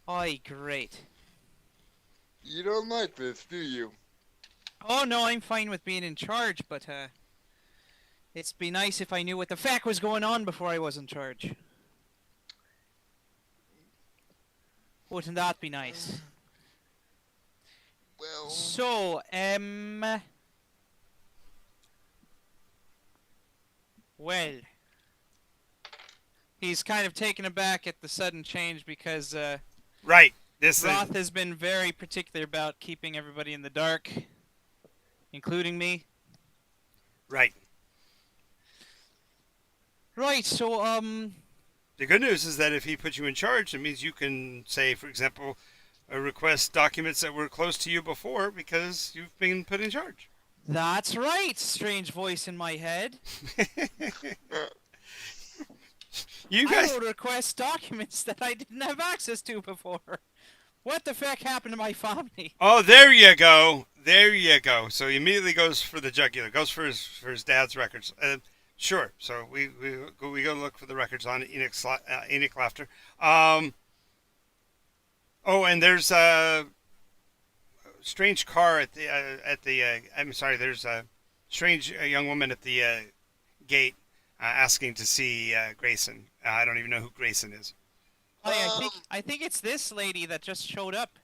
Aye, great. You don't like this, do you? Oh no, I'm fine with being in charge, but it'd be nice if I knew what the fuck was going on before I was in charge. Wouldn't that be nice? Well, So, well, he's kind of taken aback at the sudden change because Right. This is Roth has been very particular about keeping everybody in the dark, including me. right. Right, so, The good news is that if he puts you in charge, it means you can say, for example, request documents that were close to you before because you've been put in charge. that's right, strange voice in my head. You I guys. will request documents that I didn't have access to before. What the fuck happened to my family? Oh, there you go. There you go. So he immediately goes for the jugular. Goes for his dad's records. Sure. So we go look for the records on Enoch Laughter. Oh, and there's a strange car at the. I'm sorry. There's a strange young woman at the gate asking to see Grayson. I don't even know who Grayson is. Oh, yeah, um, I think it's this lady that just showed up.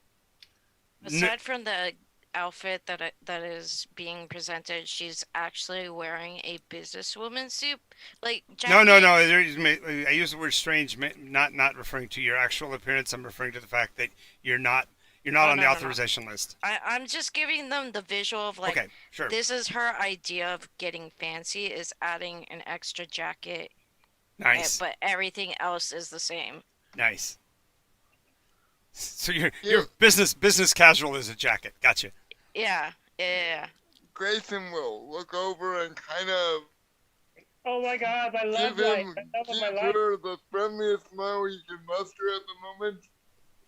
N- Aside from the outfit that is being presented, she's actually wearing a businesswoman suit, like No, no, jacket. no. I use the word strange, not referring to your actual appearance. I'm referring to the fact that you're not Oh, on the no, no, no. authorization list. I'm just giving them the visual of like Okay, sure. this is her idea of getting fancy is adding an extra jacket, Nice, but everything else is the same. nice. So your yeah, your business casual is a jacket. Gotcha. Yeah, yeah. Grayson will look over and kind of Oh my god, my love give life. him, The love of my give life. her the friendliest smile he can muster at the moment.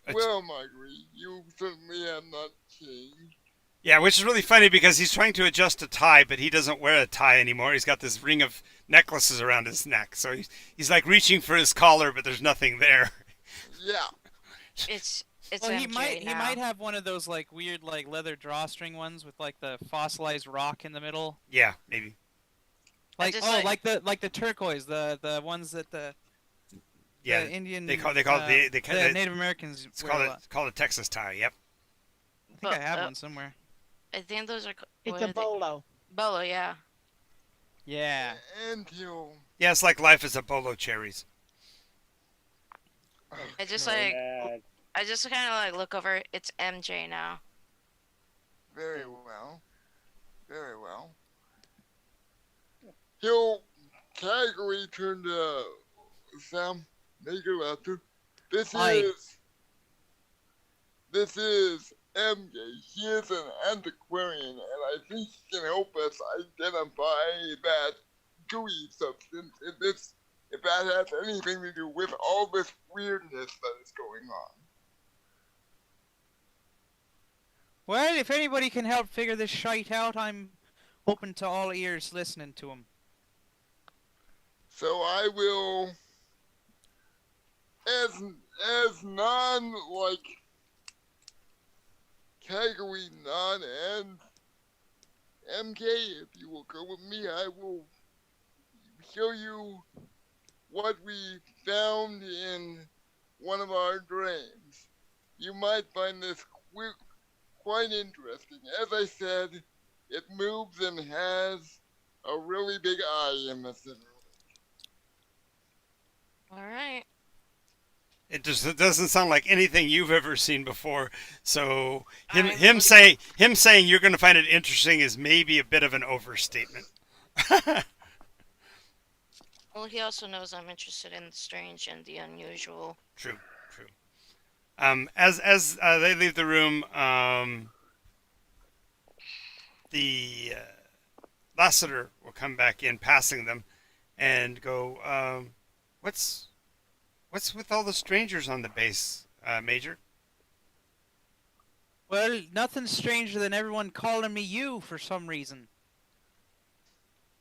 It's- Well, Marguerite, you certainly have not changed. Yeah, which is really funny because he's trying to adjust a tie, but he doesn't wear a tie anymore. He's got this ring of necklaces around his neck, so he's like reaching for his collar, but there's nothing there. Yeah, It's Well, he MJ might now. he might have one of those like weird like leather drawstring ones with like the fossilized rock in the middle. Yeah, maybe. Like just oh, like- like the turquoise, the ones that the Yeah, Indian they call it the the Native Americans it's wear called a it lot. it's called a Texas tie. Yep. I think But, I have one somewhere. I think those are. It's what a are they? bolo. Bolo, yeah. Yeah. and you. Yeah, it's like life is a bolo cherries. I just Oh, like Bad. I just kind of like look over. It's MJ now. very well, very well. He'll casually turn to Sam, make her laughter. This Aye. is MJ. He is an antiquarian, and I think he can help us identify that gooey substance if that has anything to do with all this weirdness that is going on. Well, if anybody can help figure this shite out, I'm open to all ears listening to him. So I will, as non like category non and MK, if you will go with me, I will show you what we found in one of our drains. You might find this quite interesting. As I said, it moves and has a really big eye in the center. All right. It doesn't sound like anything you've ever seen before. So him I'm him looking- him saying you're going to find it interesting is maybe a bit of an overstatement. Well, he also knows I'm interested in the strange and the unusual. True, true. As they leave the room, the Lassiter will come back in, passing them, and go, "What's with all the strangers on the base, Major?" Well, nothing stranger than everyone calling me you for some reason.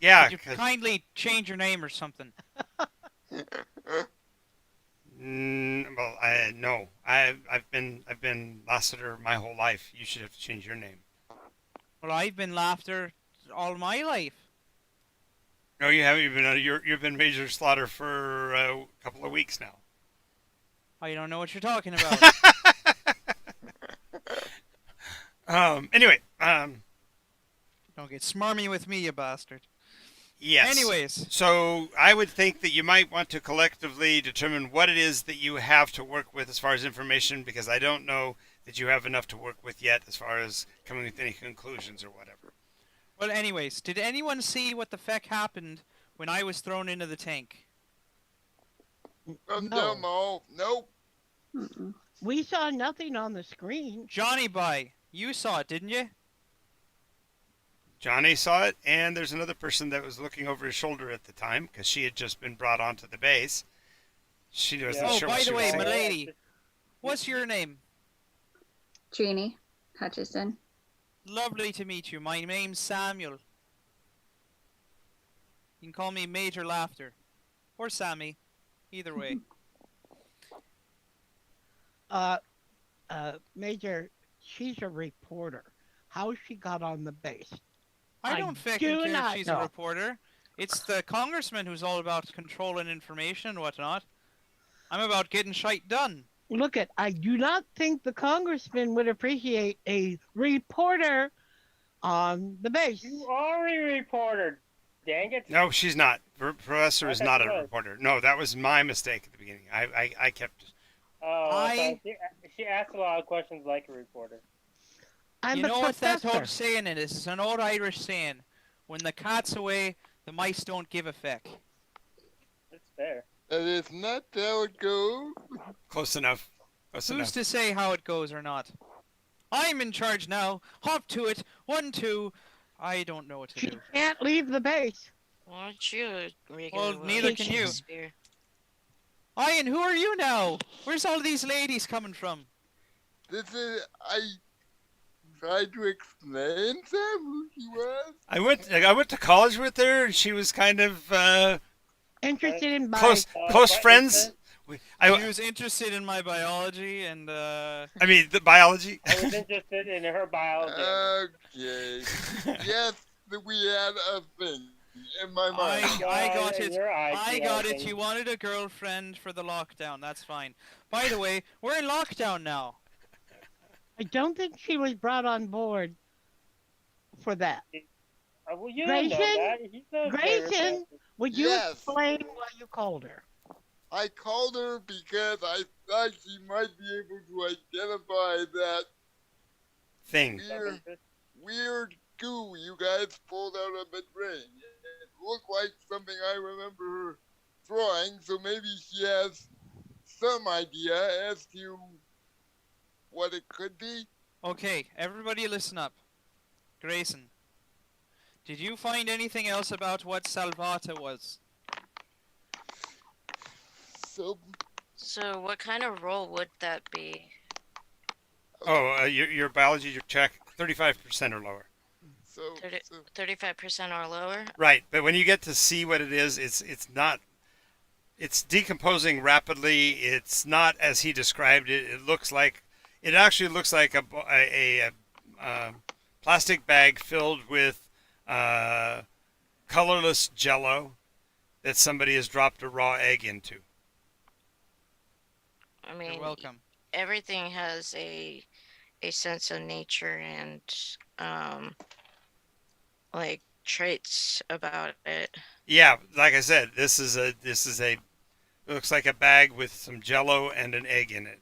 Yeah, Could you kindly change your name or something? Well, no. I've been Lassiter my whole life. You should have to change your name. Well, I've been Laughter all my life. No, you haven't. You've been Major Slaughter for a couple of weeks now. I don't know what you're talking about. Anyway, Don't get smarmy with me, you bastard. yes. Anyways. So I would think that you might want to collectively determine what it is that you have to work with as far as information, because I don't know that you have enough to work with yet as far as coming with any conclusions or whatever. Well, anyways, did anyone see what the feck happened when I was thrown into the tank? From No. them all. Nope. Mm-mm. We saw nothing on the screen. Johnny Boy, you saw it, didn't you? Johnny saw it, and there's another person that was looking over his shoulder at the time because she had just been brought onto the base. She wasn't Oh, sure by what the she was way, saying. milady, what's your name? Jeannie Hutchison. Lovely to meet you. My name's Samuel. You can call me Major Laughter. Or Sammy. Either way. Major, she's a reporter. How she got on the base? I I don't fucking do care if not she's know. a reporter. It's the congressman who's all about controlling information and whatnot. I'm about getting shite done. Look at, I do not think the congressman would appreciate a reporter on the base. You are a reporter. Dang it. No, she's not. Professor is I not thought a she was. reporter. No, that was my mistake at the beginning. I kept. Oh, I- she asks a lot of questions like a reporter. I'm You a know what that professor. old saying is? It's an old Irish saying. When the cat's away, the mice don't give a feck. It's fair. That is not how it goes. Close enough. Close Who's enough. to say how it goes or not? I'm in charge now. Hop to it. 1, 2. I don't know what to She do. can't leave the base. Aren't you a regular Well, William neither can you. Shakespeare? Ian, who are you now? Where's all these ladies coming from? This is. I tried to explain to him who she was. I went to college with her, and she was kind of Interested in my close what friends. is She I was interested in my biology and mean the biology. I was interested in her biology. Okay. Yes, we had a thing in my mind. I got in it. your eyes, I you got have it. things. You wanted a girlfriend for the lockdown. That's fine. By the way, we're in lockdown now. I don't think she was brought on board for that. Well, you don't know Grayson? that. He's a Grayson? very- Would you Yes. explain why you called her? I called her because I thought she might be able to identify that Thing. weird goo you guys pulled out of the drain. It looked like something I remember her drawing, so maybe she has some idea as to what it could be. Okay, everybody listen up. Grayson, did you find anything else about what Salvata was? So, So what kind of role would that be? Oh, your biology, your check, 35% or lower. so, Thirty- so 35% or lower? Right, but when you get to see what it is, it's not. It's decomposing rapidly. It's not as he described it. It actually looks like a plastic bag filled with colorless Jello that somebody has dropped a raw egg into. I You're mean, welcome. everything has a sense of nature and like traits about it. Yeah, like I said, this is a it looks like a bag with some Jello and an egg in it.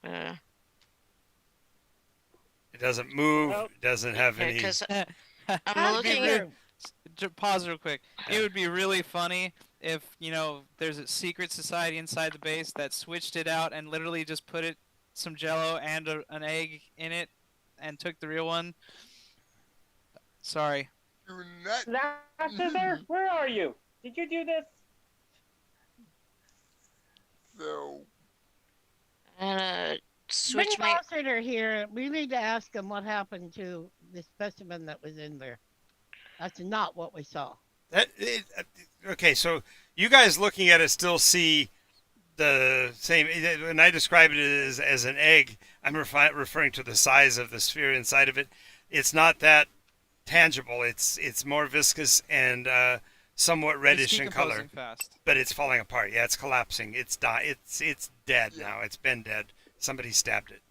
Uh, It doesn't move. Well, It doesn't have any. because I'm How's looking your- at Pause real quick. It would be really funny if, there's a secret society inside the base that switched it out and literally just put some Jello and an egg in it and took the real one. Sorry. do not. Lassiter, where are you? Did you do this? So, I'm gonna switch Bring my. Lassiter here. We need to ask him what happened to the specimen that was in there. That's not what we saw. Okay, so you guys looking at it still see the same. When I describe it as an egg, I'm referring to the size of the sphere inside of it. It's not that tangible. It's more viscous and somewhat It's reddish in color, decomposing fast. but it's falling apart. Yeah, it's collapsing. It's dead Yeah. now. It's been dead. Somebody stabbed it.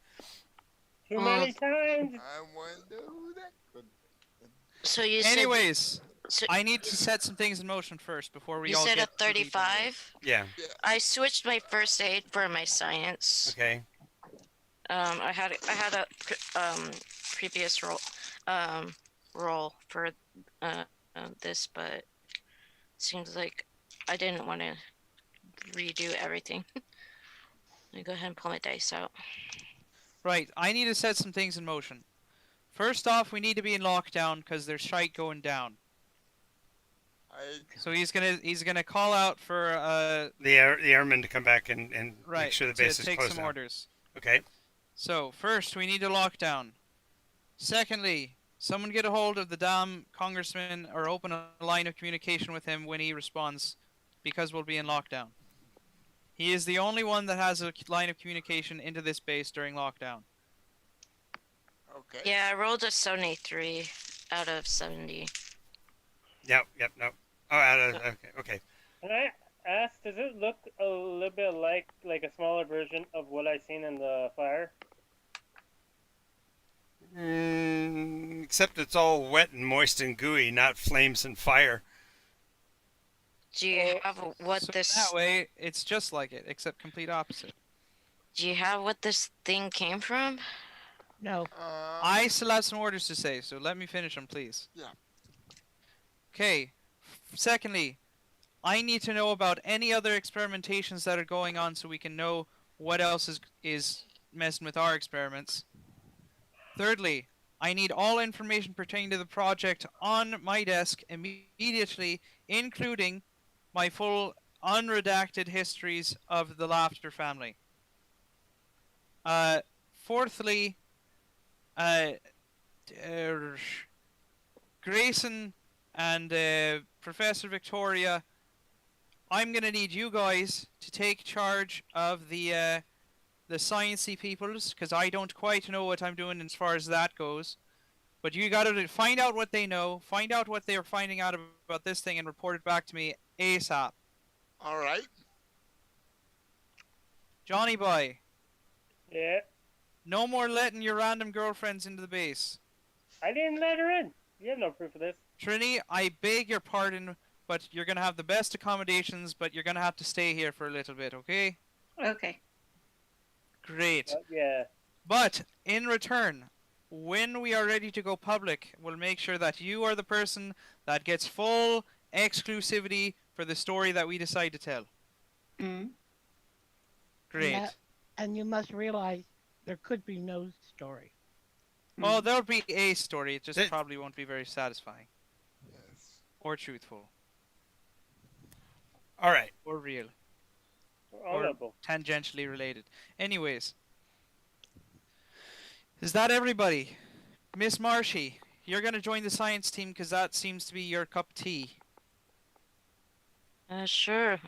Too many times. I wonder who that could. So you said Anyways, so I need to set some things in motion first before we you all said get a too deep into it. 35. Yeah. I switched my first aid for my science. Okay. I had a previous roll for this, but seems like I didn't want to redo everything. Let me go ahead and pull my dice out. Right, I need to set some things in motion. First off, we need to be in lockdown because there's shite going down. So he's gonna call out for The airmen to come back and right make sure the to base is take closed some now. orders. Okay. So first we need to lock down. Secondly, someone get a hold of the damn congressman or open a line of communication with him when he responds, because we'll be in lockdown. He is the only one that has a line of communication into this base during lockdown. Okay. Yeah, I rolled a 73 out of 70. Yep. No. Oh, okay. Can I ask, does it look a little bit like a smaller version of what I seen in the fire? Except it's all wet and moist and gooey, not flames and fire. Do you have what So this? that way, it's just like it, except complete opposite. Do you have what this thing came from? No. I still have some orders to say, so let me finish them, please. Yeah. Okay. Secondly, I need to know about any other experimentations that are going on so we can know what else is messing with our experiments. Thirdly, I need all information pertaining to the project on my desk immediately, including my full unredacted histories of the Laughter family. Fourthly, Grayson and Professor Victoria, I'm gonna need you guys to take charge of the sciencey peoples, because I don't quite know what I'm doing as far as that goes. But you gotta find out what they know, find out what they're finding out about this thing, and report it back to me ASAP. All right. Johnny boy, Yeah. no more letting your random girlfriends into the base. I didn't let her in. You have no proof of this. Trini, I beg your pardon, but you're gonna have the best accommodations, but you're gonna have to stay here for a little bit, okay? Okay. Great. Yeah. But in return, when we are ready to go public, we'll make sure that you are the person that gets full exclusivity for the story that we decide to tell. Mm. Great. And you must realize there could be no story. Well, there'll be a story, it just Th- probably won't be very satisfying. Yes. Or truthful. All right. Or real. Honorable. Tangentially related. Anyways. Is that everybody? Miss Marshy, you're gonna join the science team because that seems to be your cup of tea. Sure.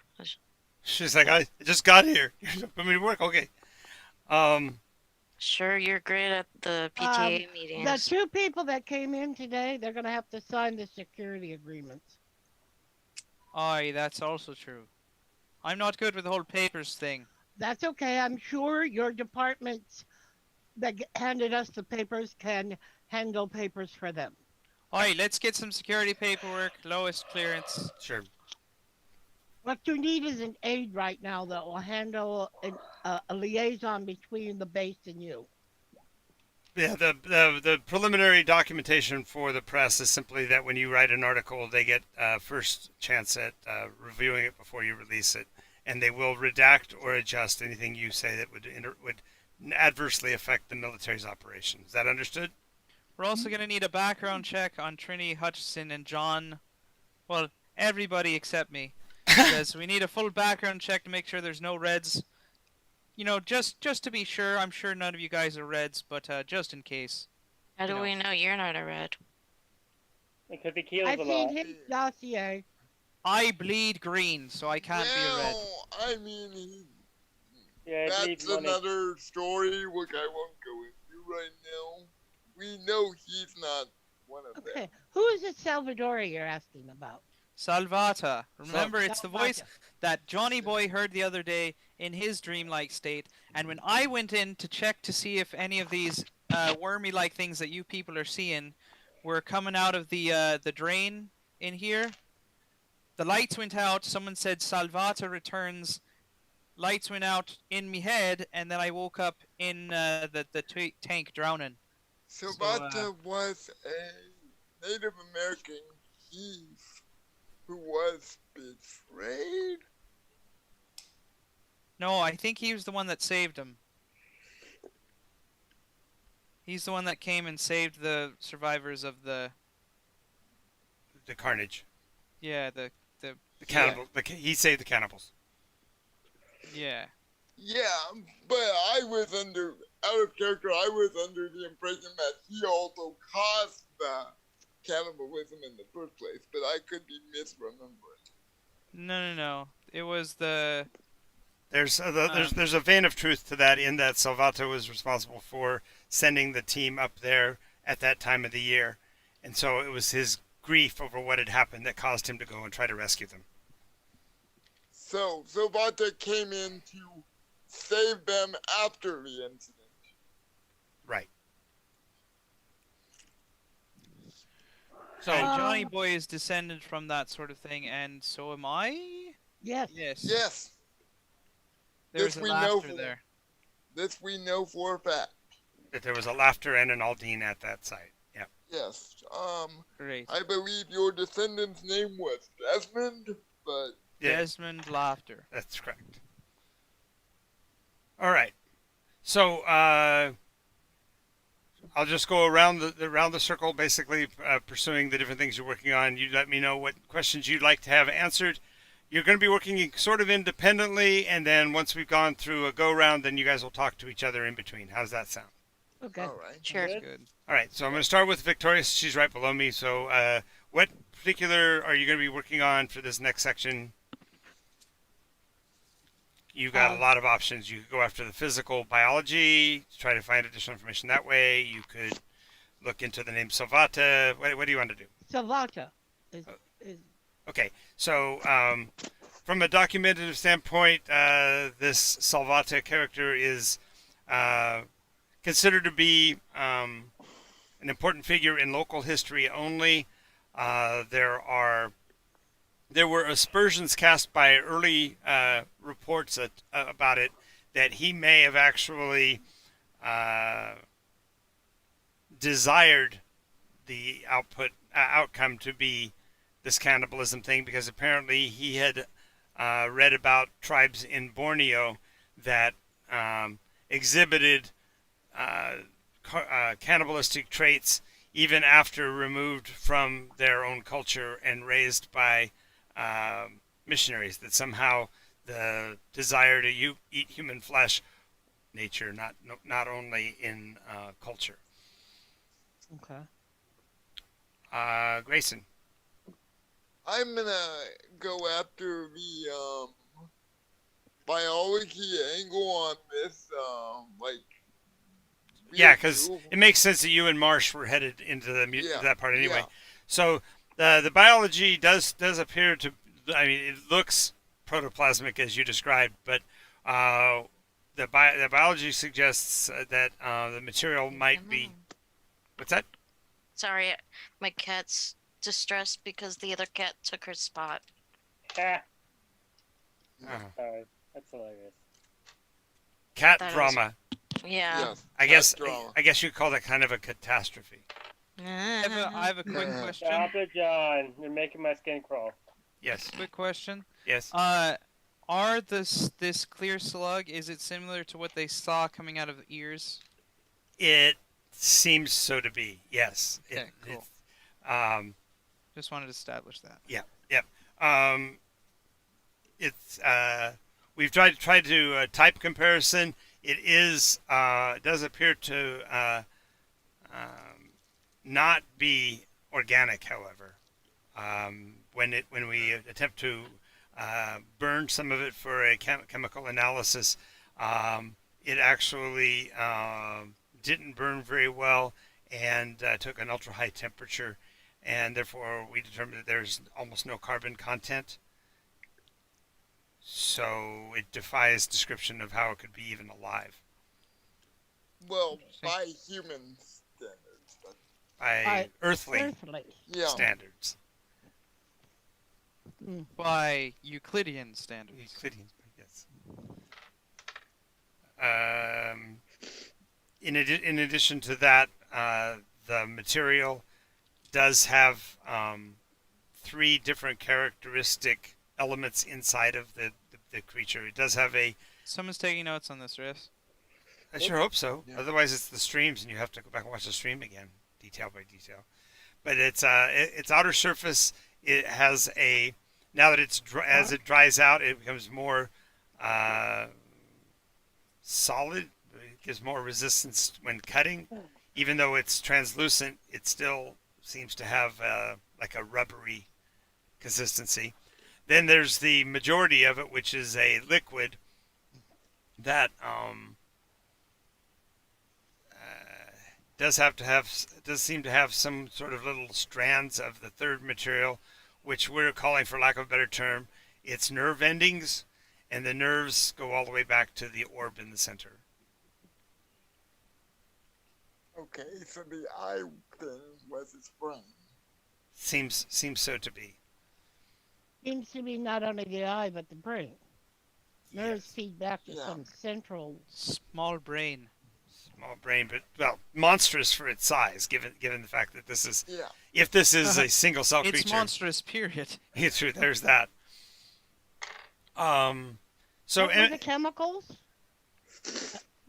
She's like, I just got here. Put me to work. Okay. Sure, you're great at the PTA The meetings. 2 people that came in today, they're going to have to sign the security agreements. Aye, that's also true. I'm not good with the whole papers thing. That's okay. I'm sure your departments that handed us the papers can handle papers for them. Alright, let's get some security paperwork, lowest clearance. Sure. What you need is an aide right now that will handle a liaison between the base and you. Yeah. The preliminary documentation for the press is simply that when you write an article, they get first chance at reviewing it before you release it, and they will redact or adjust anything you say that would adversely affect the military's operation. Is that understood? We're also going to need a background check on Trini, Hutchison, and John. Well, everybody except me. Because we need a full background check to make sure there's no reds. You know, just to be sure. I'm sure none of you guys are reds, but just in case. How do you know. we know you're not a red? Because he kills I've a lot. seen his dossier. I bleed green, so I can't be a red. Well, I mean, Yeah, it needs That's money. another story which I won't go into right now. We know he's not one of Okay, them. who is this Salvador you're asking about? Salvata. Remember, it's the voice Salvata. that Johnny Boy heard the other day in his dreamlike state. And when I went in to check to see if any of these wormy-like things that you people are seeing were coming out of the drain in here, the lights went out. Someone said Salvata returns. Lights went out in me head, and then I woke up in the tank drowning. Savata was a Native American chief who was betrayed. No, I think he was the one that saved him. He's the one that came and saved the survivors of the carnage. yeah The cannibal. He saved the cannibals. yeah. Yeah, but I was under, out of character, I was under the impression that he also caused the cannibalism in the first place, but I could be misremembering. No. It was the There's a vein of truth to that in that Salvato was responsible for sending the team up there at that time of the year, and so it was his grief over what had happened that caused him to go and try to rescue them. So Savata came in to save them after the incident. Right. so Johnny Boy is descended from that sort of thing, and so am I. Yes. Yes, There was This a we know laughter for- there. this we know for a fact. That there was a laughter and an Aldine at that site. Yeah. Yes, Great. I believe your descendant's name was Desmond, but Yeah. Desmond laughter. That's correct. All right. So I'll just go around the circle, basically pursuing the different things you're working on. You let me know what questions you'd like to have answered. You're going to be working sort of independently, and then once we've gone through a go round, then you guys will talk to each other in between. How does that sound? Okay. all right. Sure. That's good. All right. So I'm going to start with Victoria. She's right below me. So what particular are you going to be working on for this next section? You've got a lot of options. You could go after the physical biology, try to find additional information that way. You could look into the name Salvata. What do you want to do? Salvata is Okay, so from a documentative standpoint, this Salvata character is considered to be an important figure in local history only. There were aspersions cast by early reports about it that he may have actually desired the outcome to be this cannibalism thing, because apparently he had read about tribes in Borneo that exhibited cannibalistic traits even after removed from their own culture and raised by missionaries, that somehow the desire to eat human flesh, nature, not only in culture. okay. Grayson. I'm gonna go after the biology angle on this, Yeah, because review. it makes sense that you and Marsh were headed into Yeah, that part anyway. yeah. So the biology does appear to, I mean, it looks protoplasmic as you described, but the biology suggests that the material might be. What's that? Sorry, my cat's distressed because the other cat took her spot. Ah, Oh. sorry. That's hilarious. Cat That is- drama. Yeah. Yes, I guess drama. I guess you'd call that kind of a catastrophe. I have a quick question. Stop it, John. You're making my skin crawl. Yes. Quick question. Yes. Are this clear slug, is it similar to what they saw coming out of ears? It seems so to be. Yes. Okay, cool. Just wanted to establish that. Yep. It's we've tried to type comparison. It is it does appear to not be organic, however. When we attempt to burn some of it for a chemical analysis, It actually didn't burn very well and took an ultra high temperature, and therefore we determined that there's almost no carbon content. So it defies description of how it could be even alive Well, Interesting. by human standards, but by earthly Earthly. yeah. standards. Mm. By Euclidean standards. Euclidean, yes. In addition to that, the material does have 3 different characteristic elements inside of the creature. It does have a. Someone's taking notes on this, Riss. I sure hope so. Yeah. Otherwise, it's the streams, and you have to go back and watch the stream again, detail by detail. But its outer surface. It has a. Now that as it dries out, it becomes more solid. It gives more resistance when cutting. Even though it's translucent, it still seems to have like a rubbery consistency. Then there's the majority of it, which is a liquid that does seem to have some sort of little strands of the third material, which we're calling, for lack of a better term, its nerve endings, and the nerves go all the way back to the orb in the center. Okay, so the eye thing was its brain. Seems so to be. Seems to be not only the eye, but the brain. Nerves Yes. feed back to Yeah. some central. Small brain. Small brain, but well, monstrous for its size, given the fact that this is, Yeah. if this is a single cell It's creature. monstrous, period. It's true. There's that. So What were the chemicals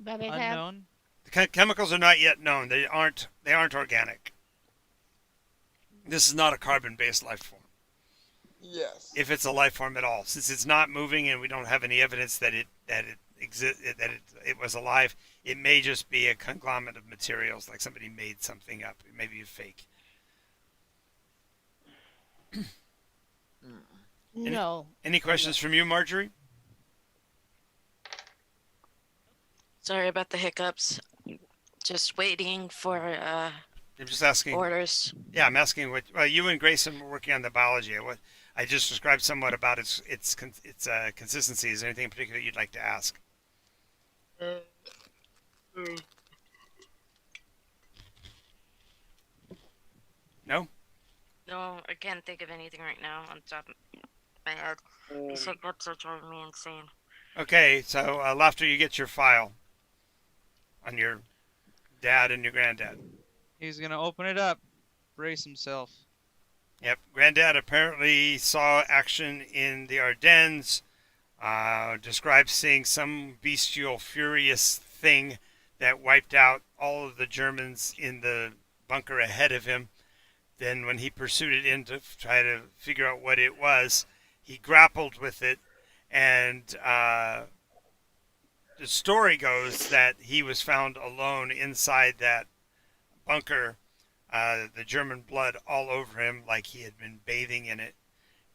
that it had? Unknown. the chemicals are not yet known. They aren't organic. This is not a carbon-based life form. Yes. If it's a life form at all, since it's not moving and we don't have any evidence that it was alive, it may just be a conglomerate of materials, like somebody made something up. It may be a fake. No. Any questions from you, Marjorie? Sorry about the hiccups. Just waiting for I'm just asking. orders. Yeah, I'm asking what. Well, you and Grayson were working on the biology. What I just described somewhat about its consistency. Is there anything in particular you'd like to ask? No. No, I can't think of anything right now on top of my head. These hiccups are driving me insane. Okay, so Laughter, you get your file on your dad and your granddad. He's gonna open it up. Brace himself. Yep, granddad apparently saw action in the Ardennes. Described seeing some bestial, furious thing that wiped out all of the Germans in the bunker ahead of him. Then, when he pursued it in to try to figure out what it was, he grappled with it, and the story goes that he was found alone inside that bunker, the German blood all over him like he had been bathing in it,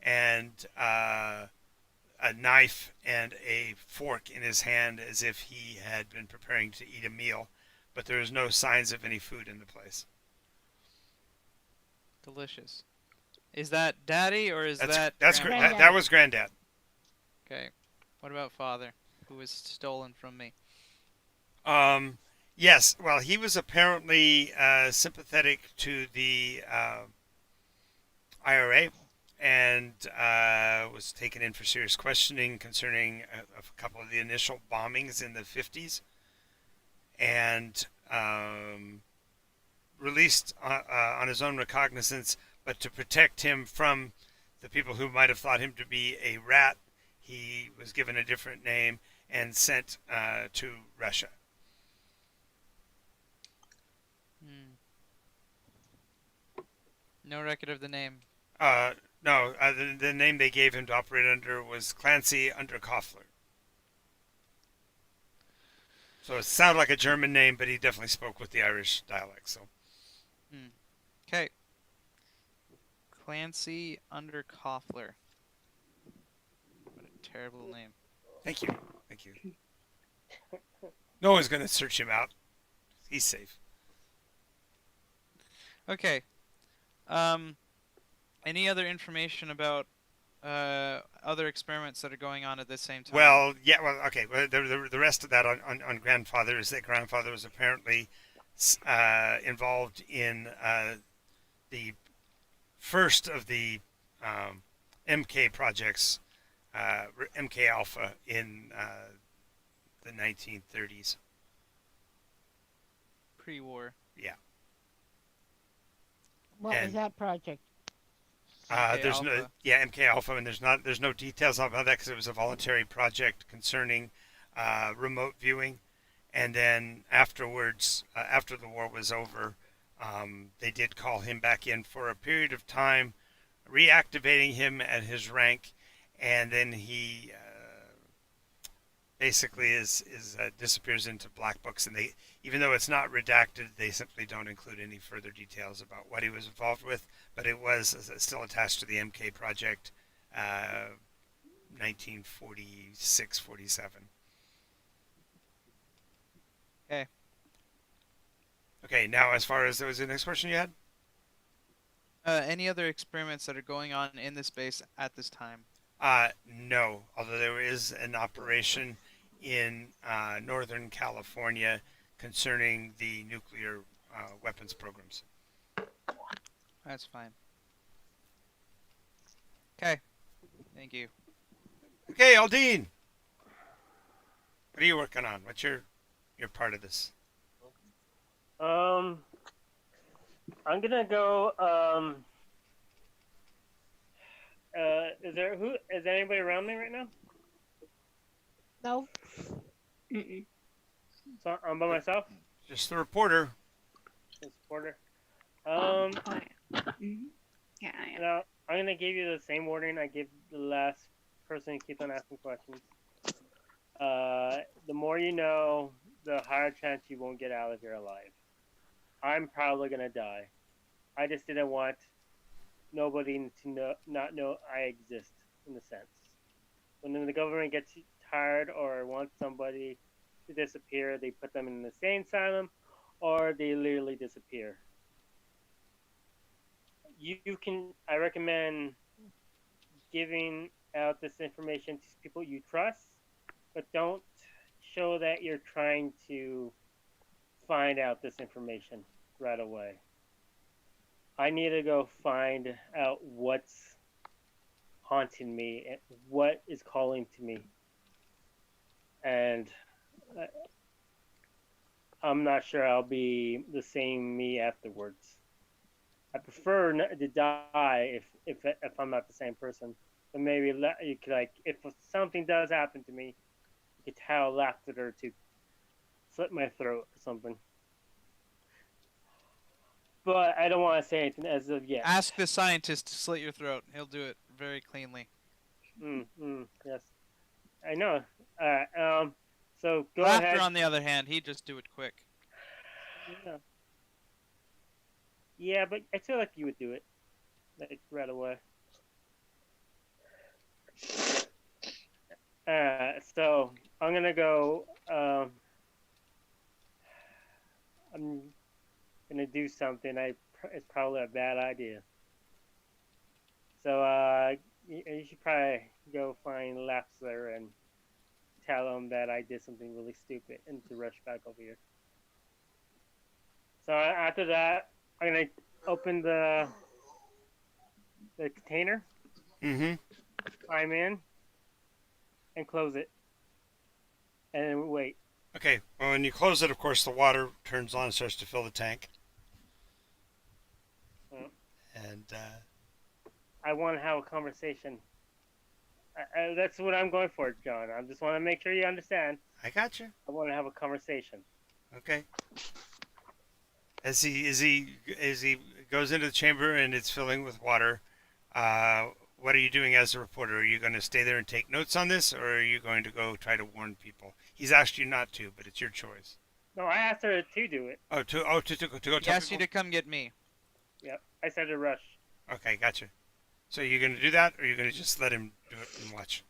and a knife and a fork in his hand as if he had been preparing to eat a meal, but there was no signs of any food in the place. Delicious. Is that Daddy or is That's that Grandpa? that was granddad. Okay. What about Father, who was stolen from me? Yes, well, he was apparently sympathetic to the IRA and was taken in for serious questioning concerning a couple of the initial bombings in the 50s, and released on his own recognizance, but to protect him from the people who might have thought him to be a rat, he was given a different name and sent to Russia. No record of the name. No, the name they gave him to operate under was Clancy under Koffler. So it sounded like a German name, but he definitely spoke with the Irish dialect. So. Okay. Clancy under Koffler. What a terrible name. Thank you. Thank you. No one's going to search him out. He's safe. Okay. Any other information about other experiments that are going on at the same time? Well, yeah, well, okay. Well, the rest of that on Grandfather is that Grandfather was apparently involved in the first of the MK projects, MK Alpha in the 1930s. Pre-war. Yeah. What was And that project? MK there's no, Alpha. yeah, MK Alpha, and there's no details about that because it was a voluntary project concerning remote viewing, and then afterwards, after the war was over, they did call him back in for a period of time, reactivating him at his rank, and then he basically disappears into black books, and they, even though it's not redacted, they simply don't include any further details about what he was involved with, but it was still attached to the MK project, 1946-47. Okay. Okay, now as far as, was the next question you had? Any other experiments that are going on in the space at this time? No, although there is an operation in Northern California concerning the nuclear weapons programs. That's fine. Okay. Thank you. Okay, Aldine, what are you working on? What's your part of this? I'm gonna go. Is there anybody around me right now? No. Mm-mm. So I'm by myself. Just the reporter. The supporter. Oh, yeah. Mhm. Yeah, I am. Now I'm gonna give you the same warning I gave the last person who keeps on asking questions. The more you know, the higher chance you won't get out of here alive. I'm probably gonna die. I just didn't want nobody to not know I exist, in a sense. When the government gets tired or wants somebody to disappear, they put them in an insane asylum, or they literally disappear. You can. I recommend giving out this information to people you trust, but don't show that you're trying to find out this information right away. I need to go find out what's haunting me and what is calling to me. And I'm not sure I'll be the same me afterwards. I prefer to die if I'm not the same person. But maybe you could, like, if something does happen to me, you could tell laughter to slit my throat or something. But I don't want to say anything as of yet. Ask the scientist to slit your throat. He'll do it very cleanly. Yes, I know. So go Laughter, ahead. on the other hand, he'd just do it quick. Yeah, but I feel like you would do it, like, right away. So I'm gonna go. I'm gonna do something. It's probably a bad idea. So you should probably go find Lapser and tell him that I did something really stupid and to rush back over here. So after that, I'm gonna open the container. Mm-hmm. Climb in and close it, and wait. Okay, well, when you close it, of course, the water turns on and starts to fill the tank. And I want to have a conversation. That's what I'm going for, John. I just want to make sure you understand. I got you. I want to have a conversation. Okay. As he goes into the chamber and it's filling with water, what are you doing as a reporter? Are you going to stay there and take notes on this, or are you going to go try to warn people? He's asked you not to, but it's your choice. No, I asked her to do it. To go He tell asked you people? to come get me. Yep, I said to rush. Okay, gotcha. So you're going to do that, or you're going to just let him do it and watch?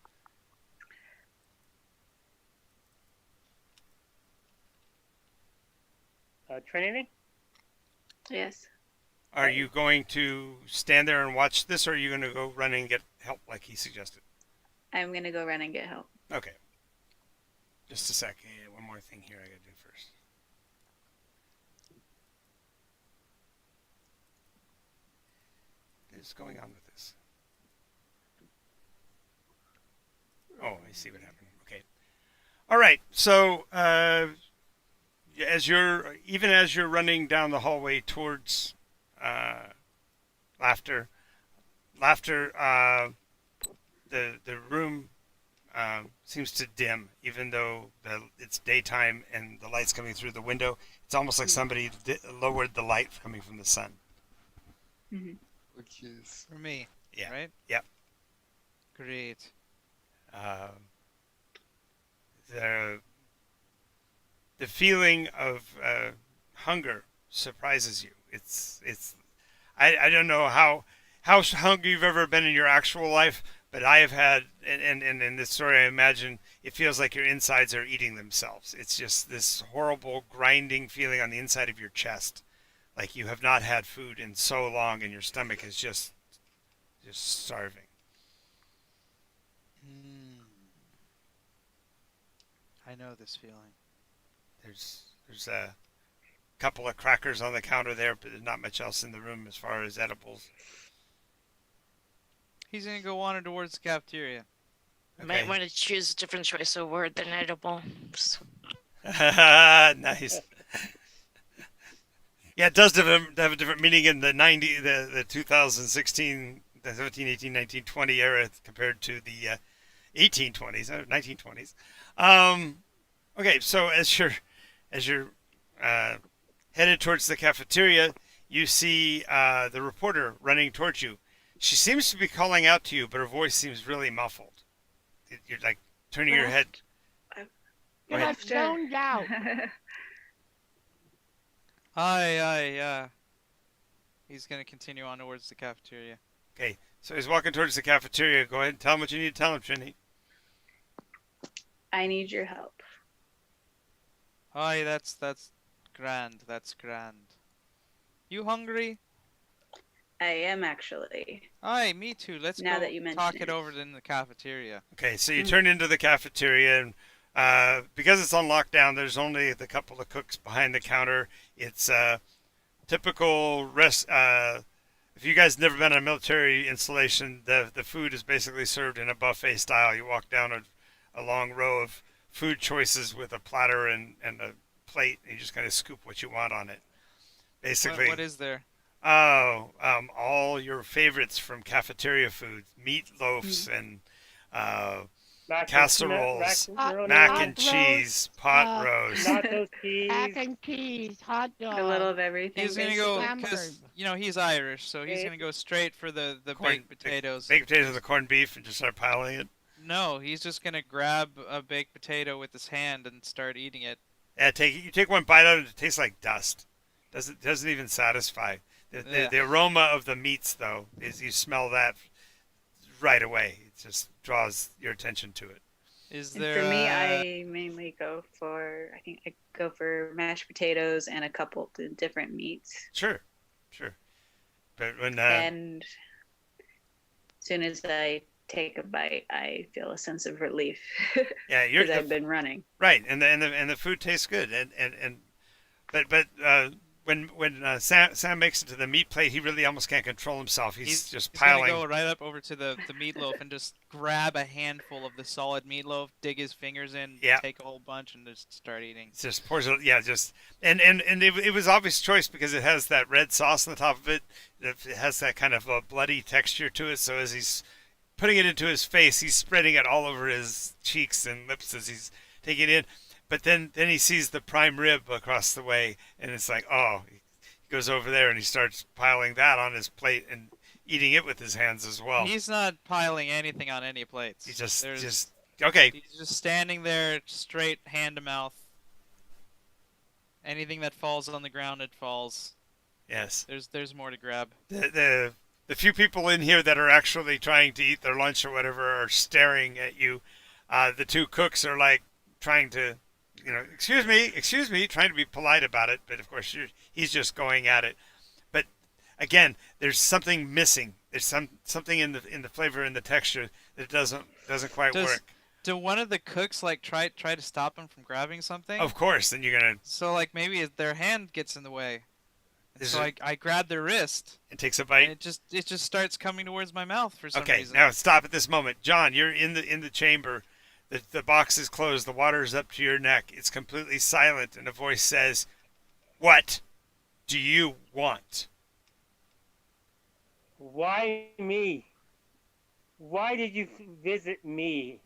Trinity. Yes. Are you going to stand there and watch this, or are you going to go run and get help like he suggested? I'm gonna go run and get help. Okay. Just a sec. One more thing here I got to do first. What is going on with this? Oh, I see what happened. Okay. All right. So, as you're running down the hallway towards laughter, the room seems to dim, even though it's daytime and the light's coming through the window. It's almost like somebody lowered the light coming from the sun. Hmm. Which is For me. Yeah. Right? Yep. Great. The feeling of hunger surprises you. I don't know how hungry you've ever been in your actual life, but I have had, and in this story, I imagine it feels like your insides are eating themselves. It's just this horrible grinding feeling on the inside of your chest, like you have not had food in so long, and your stomach is just starving. I know this feeling. There's a couple of crackers on the counter there, but there's not much else in the room as far as edibles. He's gonna go wander towards the cafeteria. Might want to choose a different choice of word than edible. Nice. Yeah, it does have a different meaning in the 2016, the 17, 18, 19, 20 era compared to the 1820s, 1920s. Okay, so as you're headed towards the cafeteria, you see the reporter running towards you. She seems to be calling out to you, but her voice seems really muffled. You're like turning your head. You have zoned out. Aye. He's gonna continue on towards the cafeteria. Okay, so he's walking towards the cafeteria. Go ahead and tell him what you need to tell him, Trinity. I need your help. Aye, that's grand. That's grand. You hungry? I am actually. Aye, me too. Let's Now go that you mention talk it. it over in the cafeteria. Okay, so you turn into the cafeteria, and because it's on lockdown, there's only the couple of cooks behind the counter. It's typical rest. If you guys never been on a military installation, the food is basically served in a buffet style. You walk down a long row of food choices with a platter and a plate, and you just kind of scoop what you want on it. Basically, What is there? oh, all your favorites from cafeteria foods: meatloafs and casseroles, mac hot and cheese, pot roast. Nachos, cheese. Mac and cheese, hot dog. A little of everything. He's gonna go Hamburg. because he's Irish, so he's gonna go straight for the baked potatoes. Baked potatoes and the corned beef, and just start piling it. No, he's just gonna grab a baked potato with his hand and start eating it. Yeah, you take one bite out, and it tastes like dust. Doesn't even satisfy. The aroma of the meats, though, is you smell that right away. It just draws your attention to it. Is And there? for me, I mainly go for. I think I go for mashed potatoes and a couple of different meats. Sure. But when And as soon as I take a bite, I feel a sense of relief. yeah, Because I've been running. right, and the food tastes good, but when Sam makes it to the meat plate, he really almost can't control himself. He's just piling. He's gonna go right up over to the meatloaf and just grab a handful of the solid meatloaf, dig his fingers in, take a whole bunch, and just start eating. Just pours it, and it was obvious choice because it has that red sauce on the top of it. It has that kind of a bloody texture to it. So as he's putting it into his face, he's spreading it all over his cheeks and lips as he's taking it in. But then he sees the prime rib across the way, and it's like, oh, he goes over there and he starts piling that on his plate and eating it with his hands as well. He's not piling anything on any plates. He's just okay. He's just standing there, straight hand to mouth. Anything that falls on the ground, it falls. Yes. There's more to grab. The few people in here that are actually trying to eat their lunch or whatever are staring at you. The two cooks are like trying to excuse me, trying to be polite about it, but of course he's just going at it. But again, there's something missing. There's something in the flavor and the texture that doesn't quite work. Do one of the cooks like try to stop him from grabbing something? Of course, then you're gonna. So like maybe their hand gets in the way. Is So it- I grab their wrist, It takes a and bite. it just starts coming towards my mouth for some Okay, reason. now stop at this moment, John. You're in the chamber. The box is closed. The water is up to your neck. It's completely silent, and a voice says, "What do you want?" Why me? Why did you visit me?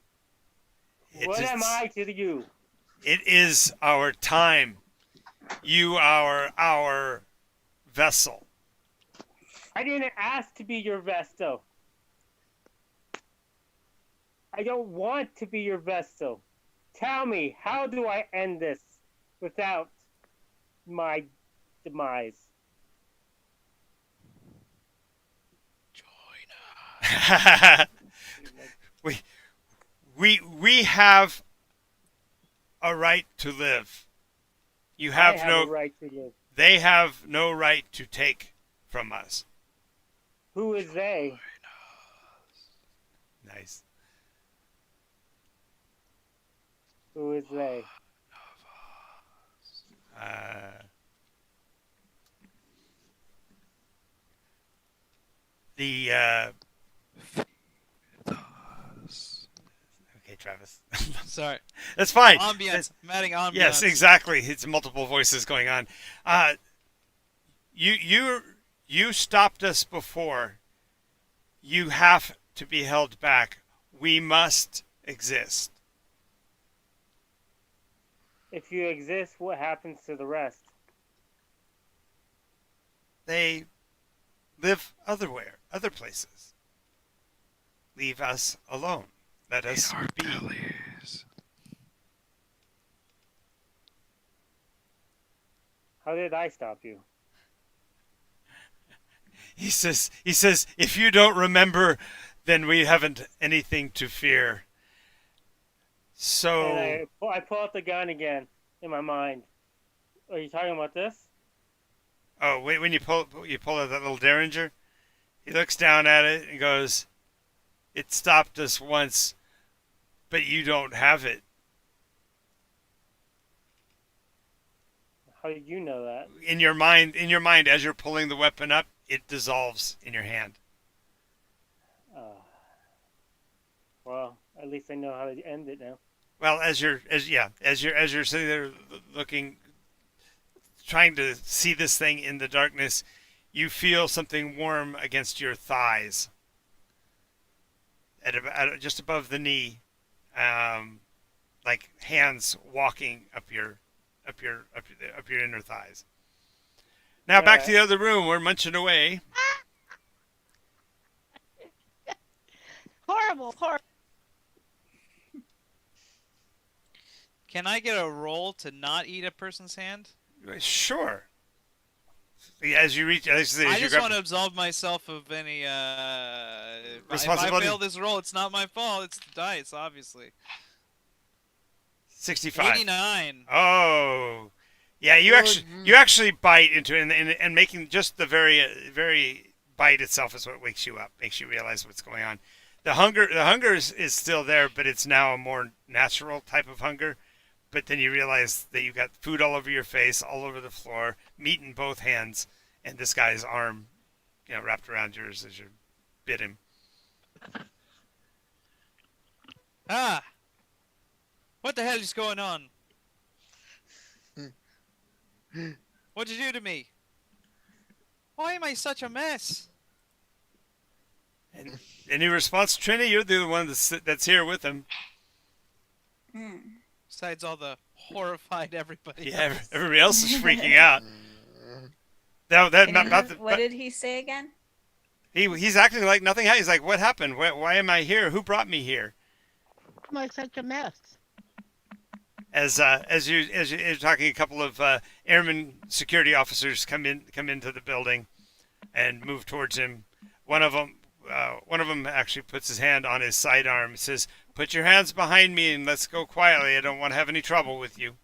What am I to you? It is our time. You are our vessel. I didn't ask to be your vessel. I don't want to be your vessel. Tell me, how do I end this without my demise? we have a right to live. You have I have no a right to live. They have no right to take from us. Who is they? Nice. Who is they? The Okay, Travis. Sorry. That's fine. Ambiance. I'm adding ambiance. Yes, exactly. It's multiple voices going on. You stopped us before. You have to be held back. We must exist. If you exist, what happens to the rest? They live other places. Leave us alone. Let us be. How did I stop you? He says, if you don't remember, then we haven't anything to fear. So And I pull out the gun again in my mind. Are you talking about this? oh, wait, when you pull out that little derringer, he looks down at it and goes, "It stopped us once, but you don't have it." How did you know that? In your mind, as you're pulling the weapon up, it dissolves in your hand. Well, at least I know how to end it now. Well, as you're sitting there looking, trying to see this thing in the darkness, you feel something warm against your thighs, at just above the knee, like hands walking up your inner thighs. Now back to the other room. We're munching away. Horrible. Can I get a roll to not eat a person's hand? Sure. As you reach, as I you just grab, want to absolve myself of any. If I Responsibility. fail this roll, it's not my fault. It's the dice, obviously. 65. 89. Oh, yeah. You actually bite into it, and making just the very bite itself is what wakes you up, makes you realize what's going on. The hunger is still there, but it's now a more natural type of hunger. But then you realize that you got food all over your face, all over the floor, meat in both hands, and this guy's arm, wrapped around yours as you bit him. Ah! What the hell is going on? What'd you do to me? Why am I such a mess? And in response, Trini, you're the one that's here with him. Besides all the horrified everybody. Yeah, else. everybody else is freaking out. What did he say again? He's acting like nothing happened. He's like, "What happened? Why am I here? Who brought me here?" Why am I such a mess? As you're talking, a couple of airman security officers come into the building and move towards him. One of them actually puts his hand on his sidearm and says, "Put your hands behind me and let's go quietly. I don't want to have any trouble with you."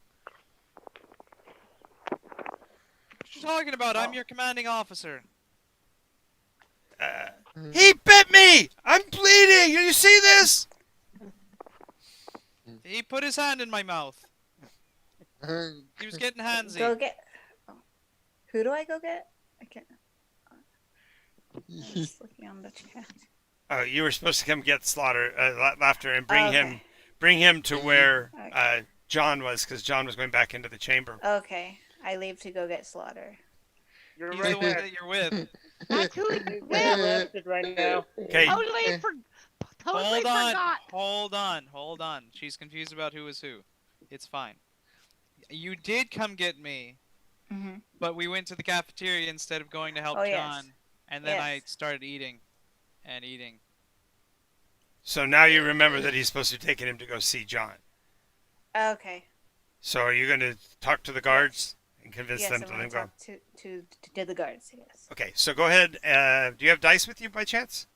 you talking about? I'm your commanding officer. He bit me! I'm bleeding! You see this? He put his hand in my mouth. He was getting handsy. Go get. Oh. Who do I go get? I can't. I'm just looking on the chat. Oh, you were supposed to come get Slaughter, Laughter, and bring Okay. him to where Okay. John was, because John was going back into the chamber. Okay. I leave to go get Slaughter. You're He's right the one there. that you're with. That's who he's He's with. arrested right now. Okay, Totally Hold on. forgot. Hold on. She's confused about who is who. It's fine. You did come get me, Mm-hmm. but we went to the cafeteria instead of going to help Oh, yes. John. And then I Yes. started eating. And eating. so now you remember that he's supposed to be taking him to go see John. Okay. So are you going to talk to the guards and convince Yes, them I'm to going let to him go? talk to the guards. Yes. Okay, so go ahead. Do you have dice with you by chance?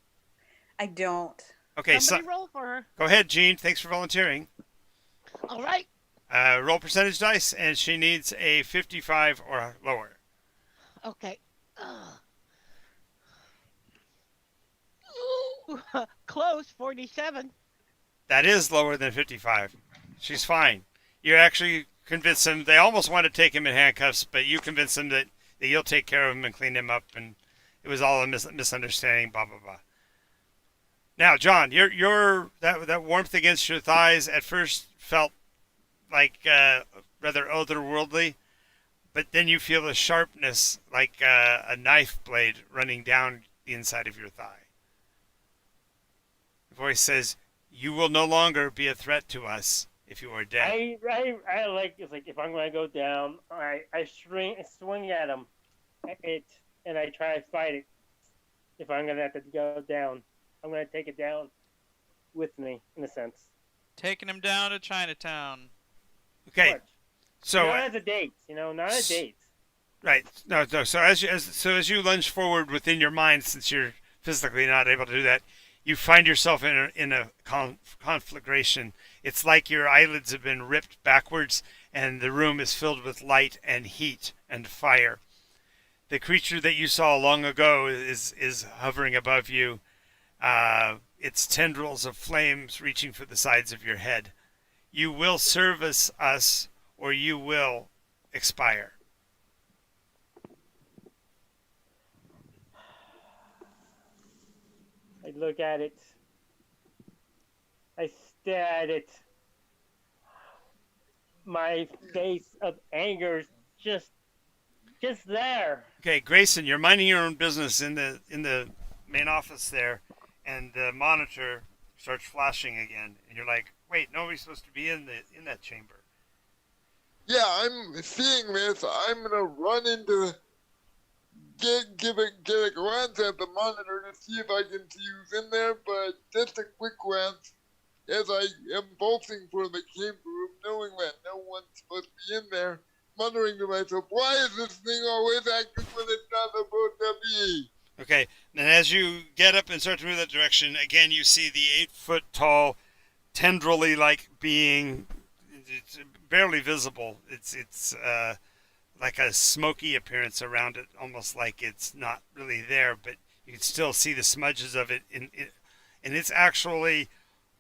I don't. Okay, so Somebody roll for her. go ahead, Jean. Thanks for volunteering. All right. Roll percentage dice, and she needs a 55 or lower. Okay. Close, 47. That is lower than 55. She's fine. You actually convinced them. They almost want to take him in handcuffs, but you convinced them that you'll take care of him and clean him up, and it was all a misunderstanding. Blah blah blah. Now, John, your that warmth against your thighs at first felt like rather otherworldly, but then you feel a sharpness like a knife blade running down the inside of your thigh. The voice says, "You will no longer be a threat to us if you are dead." I like it's like if I'm gonna go down, I swing at him, and I try to fight it. If I'm gonna have to go down, I'm gonna take it down with me in a sense. Taking him down to Chinatown. Okay, What? so Not as a date, not a date. right, no. So as you lunge forward within your mind, since you're physically not able to do that, you find yourself in a conflagration. It's like your eyelids have been ripped backwards, and the room is filled with light and heat and fire. The creature that you saw long ago is hovering above you. Its tendrils of flames reaching for the sides of your head. You will service us, or you will expire. I look at it. I stare at it. My face of anger is just there. Okay, Grayson, you're minding your own business in the main office there, and the monitor starts flashing again, and you're like, "Wait, nobody's supposed to be in that chamber." Yeah, I'm seeing this. I'm gonna run into get a glance at the monitor to see if I can see who's in there, but just a quick glance as I am bolting for the chamber room, knowing that no one's supposed to be in there, muttering to myself, "Why is this thing always acting when it's not supposed to be?" Okay, and as you get up and start to move that direction, again you see the 8-foot tall, tendrily like being. It's barely visible. It's like a smoky appearance around it, almost like it's not really there, but you can still see the smudges of it. And it's actually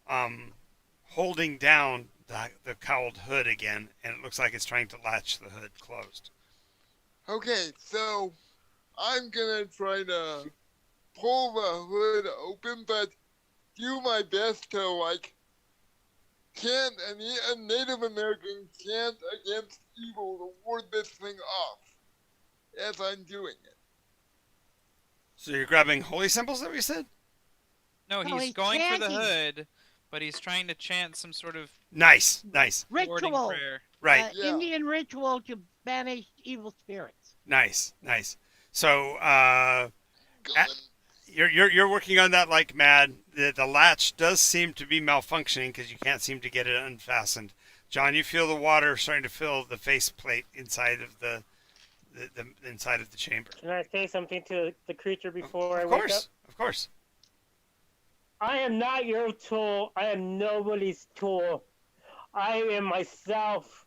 holding down the cowled hood again, and it looks like it's trying to latch the hood closed. Okay, so I'm gonna try to pull the hood open, but do my best to chant a Native American chant against evil to ward this thing off as I'm doing it. So you're grabbing holy symbols, that what you said? No, No, he's he's going for the chanting. hood, but he's trying to chant some sort of Nice. warding Ritual. prayer. Right. Yeah. Indian ritual to banish evil spirits. Nice. So Going. you're working on that like mad. The latch does seem to be malfunctioning because you can't seem to get it unfastened. John, you feel the water starting to fill the faceplate inside of the inside of the chamber. Can I say something to the creature before I Of wake up? Of course. I am not your tool. I am nobody's tool. I am myself.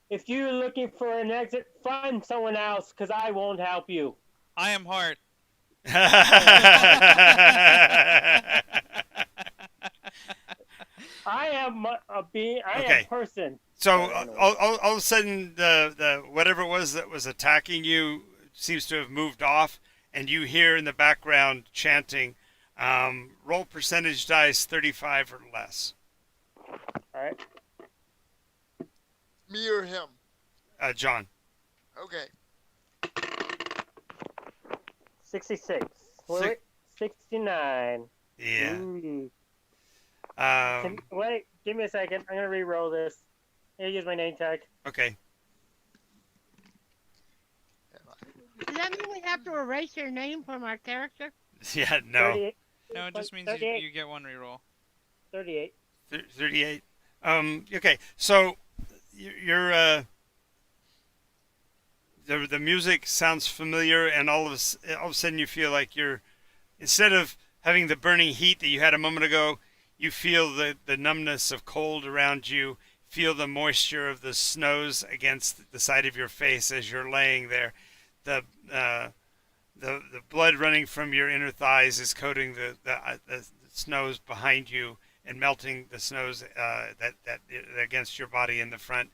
If you're looking for an exit, find someone else, because I won't help you. I am Hart. I am a being. I am Okay. person. So But anyway. all of a sudden, the whatever it was that was attacking you seems to have moved off, and you hear in the background chanting, "Roll percentage dice 35 or less." All right. Me or him? John. Okay. 66. Wait, Six- wait. 69. Yeah. Ooh. Um, Wait, give me a second. I'm gonna re-roll this. Here, use my name tag. okay. Does that mean we have to erase your name from our character? Yeah. No. 38. No, it just means 38. you get one reroll. 38. 38. Okay. So you're the music sounds familiar, and all of a sudden you feel like you're, instead of having the burning heat that you had a moment ago, you feel the numbness of cold around you, feel the moisture of the snows against the side of your face as you're laying there. The blood running from your inner thighs is coating the snows behind you and melting the snows that against your body in the front.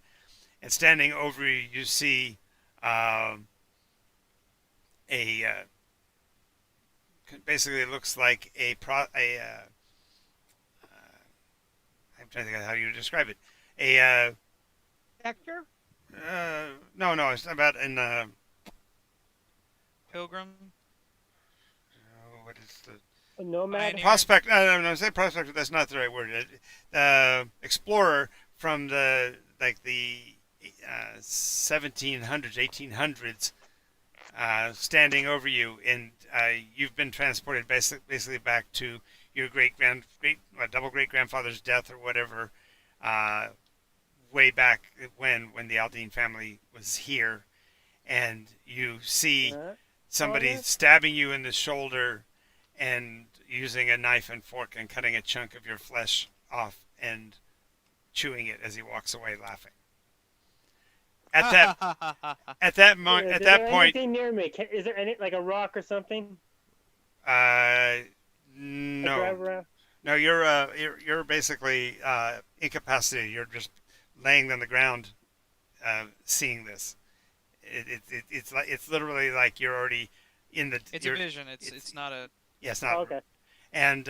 And standing over you, you see basically it looks like I'm trying to think of how you describe it. Vector? No, it's about Pilgrim. what is the A nomad. Pioneer. prospect? No, say prospect. That's not the right word. Explorer from the 1700s, 1800s, standing over you, and you've been transported basically back to your double great grandfather's death or whatever, way back when the Aldine family was here, and you see somebody stabbing you in the shoulder and using a knife and fork and cutting a chunk of your flesh off and chewing it as he walks away laughing. At that point, anything near me? Is there any, like a rock or something? no, Drive around? no, you're basically incapacitated. You're just laying on the ground, seeing this. It's literally like you're already in the. It's a vision. It's not a. Yeah, it's not. Oh, okay. And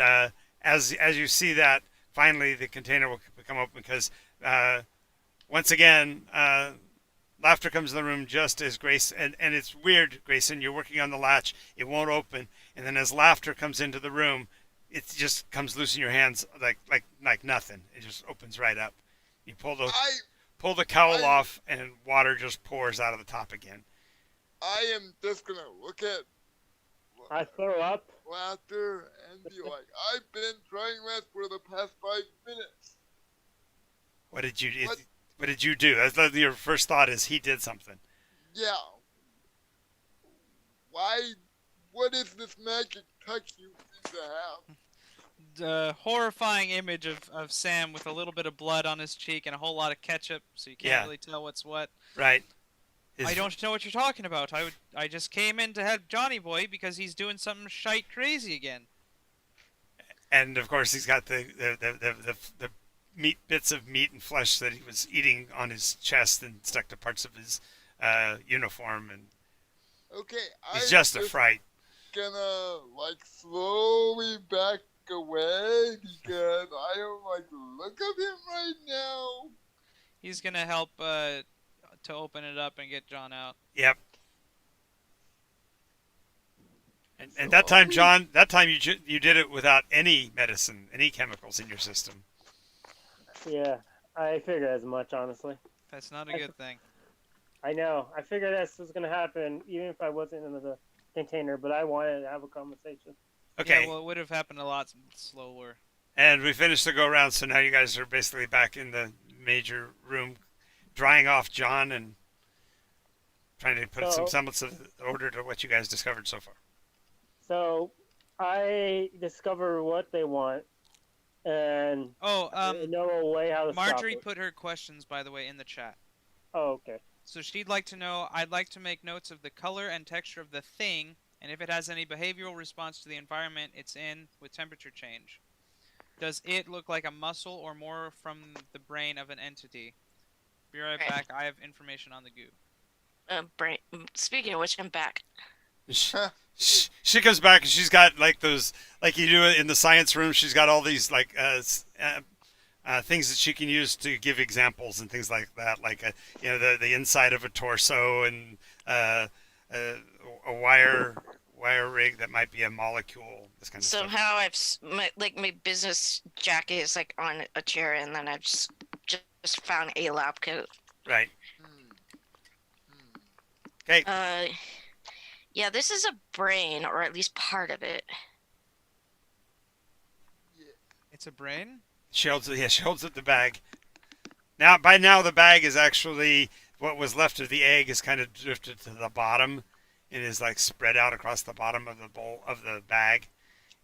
as you see that, finally the container will come open because once again, laughter comes in the room just as Grace, and it's weird, Grayson, you're working on the latch, it won't open, and then as laughter comes into the room, it just comes loose in your hands like nothing. It just opens right up. You pull the cowl off, and water just pours out of the top again. I am just gonna look at I throw up. laughter and be like, I've been trying that for the past 5 minutes. What did you do? That's your first thought is he did something. Yeah. Why? What is this magic touch you seem to have? The horrifying image of Sam with a little bit of blood on his cheek and a whole lot of ketchup, so you can't really tell what's what. Right. I don't know what you're talking about. I just came in to help Johnny Boy because he's doing something shite crazy again. And of course he's got the bits of meat and flesh that he was eating on his chest and stuck to parts of his uniform, and Okay, he's just a fright. Gonna slowly back away because I don't like the look of him right now. He's gonna help to open it up and get John out. Yep. And that time, John, you did it without any medicine, any chemicals in your system. Yeah, I figured as much, honestly. That's not a good thing. I know. I figured this was going to happen, even if I wasn't in the container, but I wanted to have a conversation. Okay. Yeah, well, it would have happened a lot slower. And we finished the go-round, so now you guys are basically back in the major room, drying off John and trying to put some semblance of order to what you guys discovered so far. So, I discover what they want, and know a way how to Marjorie stop it. Put her questions, by the way, in the chat. Oh, okay. So she'd like to know, I'd like to make notes of the color and texture of the thing, and if it has any behavioral response to the environment it's in with temperature change. Does it look like a muscle or more from the brain of an entity? Be right Okay. back. I have information on the goo. Brain. Speaking of which, I'm back. She comes back and she's got like those, like you do in the science room. She's got all these like things that she can use to give examples and things like that, like the inside of a torso and uh, uh, a wire rig that might be a molecule. This kind of stuff. Somehow my business jacket is like on a chair, and then I've just found a lab coat. Right. Hmm. Hmm. Okay. Yeah, this is a brain, or at least part of it. Yeah. It's a brain? She holds it. Yeah, she holds up the bag. By now, the bag is actually what was left of the egg is kind of drifted to the bottom, and is like spread out across the bottom of the bowl of the bag,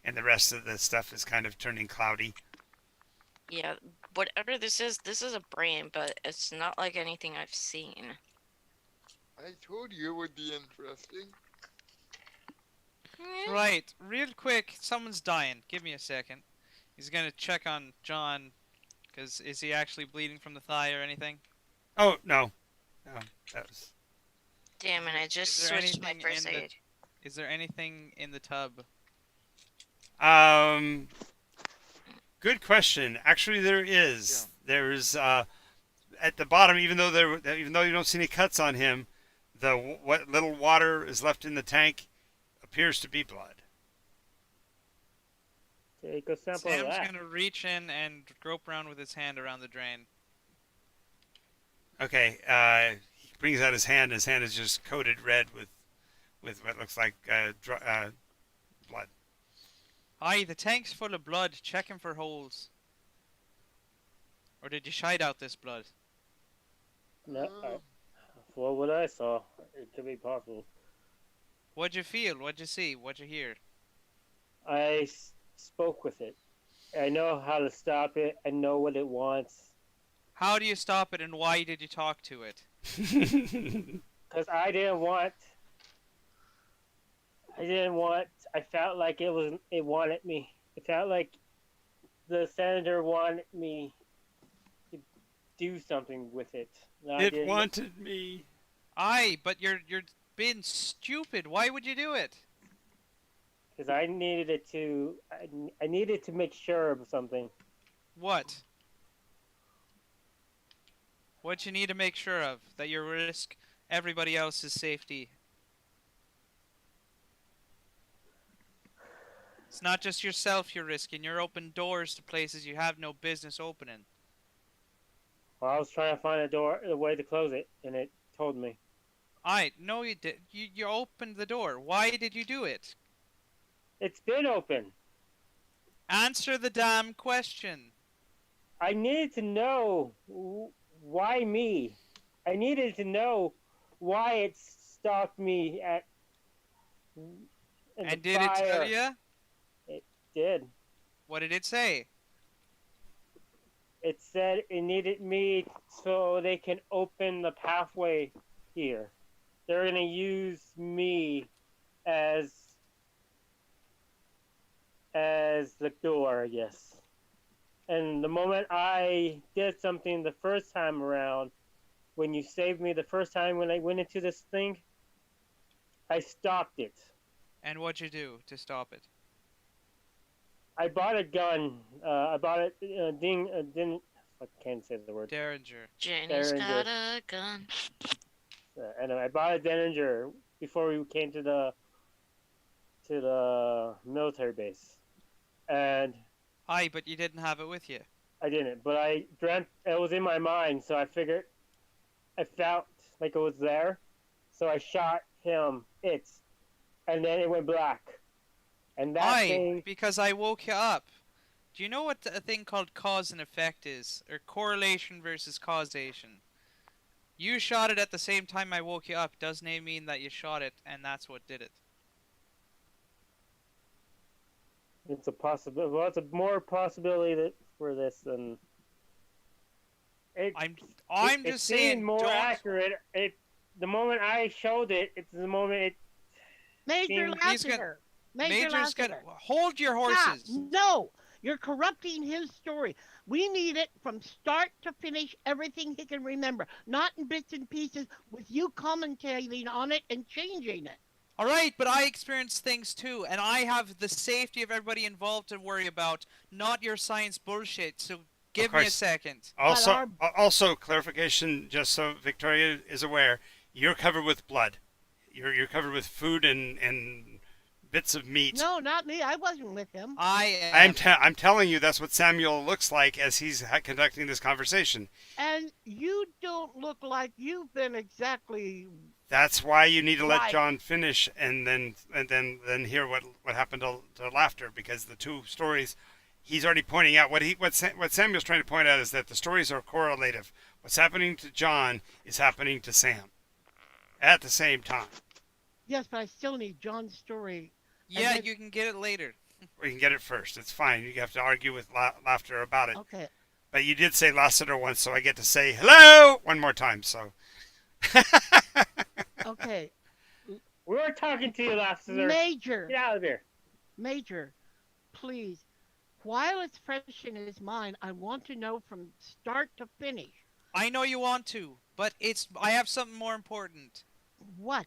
and the rest of the stuff is kind of turning cloudy. Yeah, whatever this is a brain, but it's not like anything I've seen. I told you it would be interesting. Right. Real quick, someone's dying. Give me a second. He's gonna check on John, because is he actually bleeding from the thigh or anything? Oh no, that was. Damn it, I just Is there switched my anything first in the- aid. Is there anything in the tub? Good question. Actually, there is. There's at the bottom, even though you don't see any cuts on him, what little water is left in the tank appears to be blood. Take a sample Sam's of that. gonna reach in and grope around with his hand around the drain. Okay. He brings out his hand. His hand is just coated red with what looks like blood. Aye, the tank's full of blood. Check him for holes. Or did you shite out this blood? No, for what I saw, it could be possible. What'd you feel? What'd you see? What'd you hear? I spoke with it. I know how to stop it. I know what it wants. How do you stop it, and why did you talk to it? Because I didn't want. I felt like it wanted me. It felt like the senator wanted me to do something with it. It wanted me. Aye, but you're being stupid. Why would you do it? Because I needed it to. I needed to make sure of something. What? What you need to make sure of? That you risk everybody else's safety. It's not just yourself you're risking. You're opening doors to places you have no business opening. Well, I was trying to find a way to close it, and it told me. Aye, no you did. You opened the door. Why did you do it? It's been open. Answer the damn question. I needed to know why me. I needed to know why it stopped me at. And did it tell you? It did. What did it say? It said it needed me so they can open the pathway here. They're gonna use me as the door, I guess. And the moment I did something the first time around, when you saved me the first time when I went into this thing, I stopped it. And what'd you do to stop it? I bought a gun. I bought it. Didn't. I can't say the word. Derringer. Jenny's Derringer. got a gun. Anyway, I bought a Derringer before we came to the military base, and Aye, but you didn't have it with you. I didn't. But I dreamt it was in my mind, so I figured I felt like it was there, so I shot him. And then it went black, and that Aye, thing. because I woke you up. Do you know what a thing called cause and effect is? Or correlation versus causation? You shot it at the same time I woke you up. Doesn't it mean that you shot it and that's what did it? It's a possibility. Well, it's a more possibility for this than It, I'm it just seemed saying, more don't. accurate. The moment I showed it, it's the moment it Major seems. He's gonna- Lassiter. Major Major's gonna Lassiter. hold your Stop. horses. No, you're corrupting his story. We need it from start to finish, everything he can remember, not in bits and pieces with you commentating on it and changing it. All right, but I experience things too, and I have the safety of everybody involved to worry about, not your science bullshit. So give me a course. second. Also clarification, just so Victoria is aware, you're covered with blood. You're covered with food and bits of meat. No, not me. I wasn't with him. I am. I'm telling you, that's what Samuel looks like as he's conducting this conversation. And you don't look like you've been exactly. That's why you need to let Right. John finish and then hear what happened to Laughter, because the two stories he's already pointing out what Samuel's trying to point out is that the stories are correlative. What's happening to John is happening to Sam at the same time. Yes, but I still need John's story. Yeah, then- you can get it later. We can get it first. It's fine. You have to argue with Laughter about it. Okay. But you did say Lassiter once, so I get to say hello one more time. So. Okay. We were talking to you, Lassiter. Major. Get out of here. Major, please. While it's fresh in his mind, I want to know from start to finish. I know you want to, but I have something more important. What?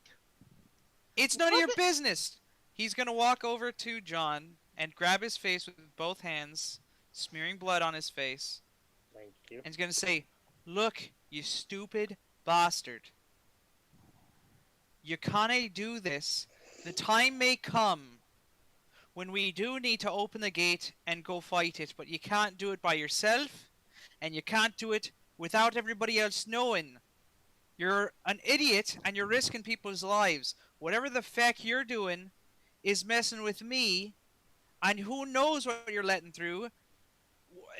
It's none of your What? business. He's gonna walk over to John and grab his face with both hands, smearing blood on his face, Thank you. and he's gonna say, "Look, you stupid bastard. You can't do this. The time may come when we do need to open the gate and go fight it, but you can't do it by yourself, and you can't do it without everybody else knowing. You're an idiot, and you're risking people's lives. Whatever the feck you're doing is messing with me, and who knows what you're letting through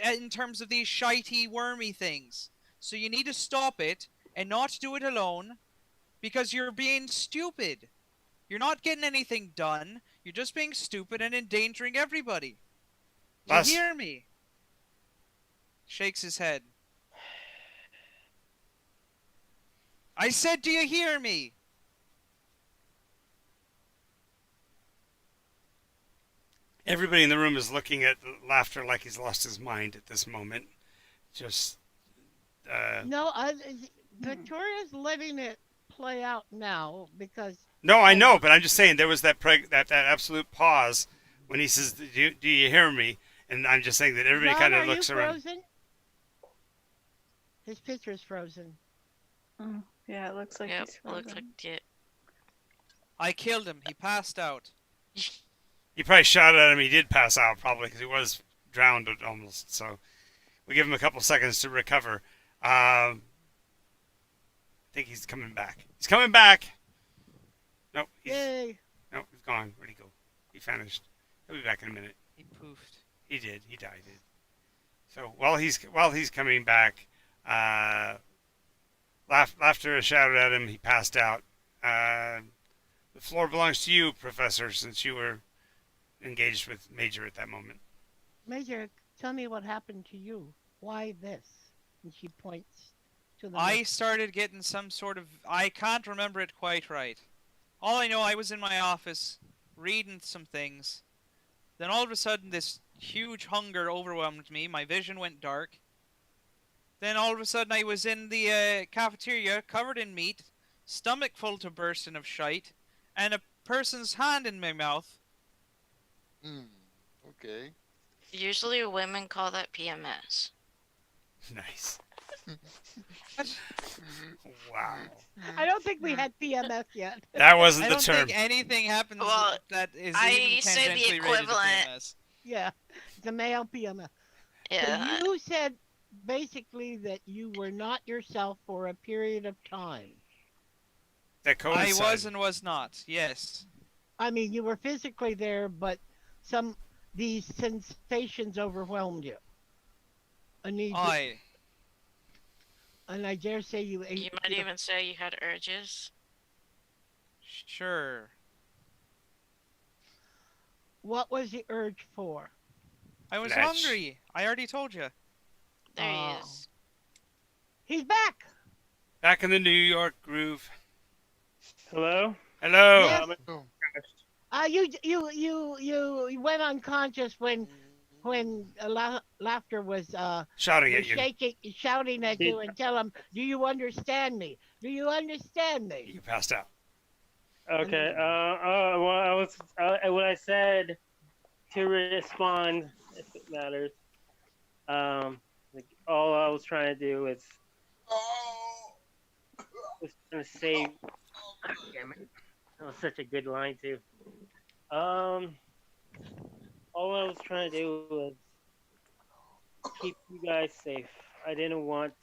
in terms of these shitey, wormy things. So you need to stop it, and not do it alone, because you're being stupid. You're not getting anything done. You're just being stupid and endangering everybody. Do you hear me?" Shakes his head. I said, do you hear me? Everybody in the room is looking at Laughter like he's lost his mind at this moment. Just. No, Victoria's letting it play out now because. No, I know, but I'm just saying there was that absolute pause when he says, "Do you hear me?" And I'm just saying that everybody kind of looks around. Frozen? His picture's frozen. Oh, yeah, it looks like Yep, he's looks frozen. like it. I killed him. He passed out. You probably shot at him. He did pass out, probably, because he was drowned almost. So we give him a couple seconds to recover. I think he's coming back. He's coming back. Nope. Yay! Nope, he's gone. Where'd he go? He vanished. He'll be back in a minute. He poofed. He did. He died. So while he's coming back, Laughter shouted at him. He passed out. The floor belongs to you, Professor, since you were engaged with Major at that moment. Major, tell me what happened to you. Why this? And she points to the. I started getting some sort of... I can't remember it quite right. All I know, I was in my office reading some things. Then all of a sudden, this huge hunger overwhelmed me. My vision went dark. Then all of a sudden, I was in the cafeteria, covered in meat, stomach full to bursting of shite, and a person's hand in my mouth. Okay. Usually women call that PMS. Nice. Wow. I don't think we had PMS yet. That wasn't I the don't term. think anything happens Well, that is I even say the tangentially related to equivalent. PMS. Yeah, it's a male PMS. Yeah. So you said basically that you were not yourself for a period of time. That I coincided. was and was not, yes. I mean, you were physically there, but these sensations overwhelmed you. And I dare say you ate. You might even say you had urges. Sure. What was the urge for? I was Flesh. hungry. I already told you. There he Oh. is. He's back. Back in the New York groove. Hello? Hello. Yes. Oh. You went unconscious when laughter was Shouting at you. shaking, shouting at you, and tell him, "Do you understand me? Do you understand me?" You passed out. Okay. Well, what I said to respond, if it matters. Like all I was trying to do Oh. was trying to save. God damn it! That was such a good line too. All I was trying to do was keep you guys safe. I didn't want.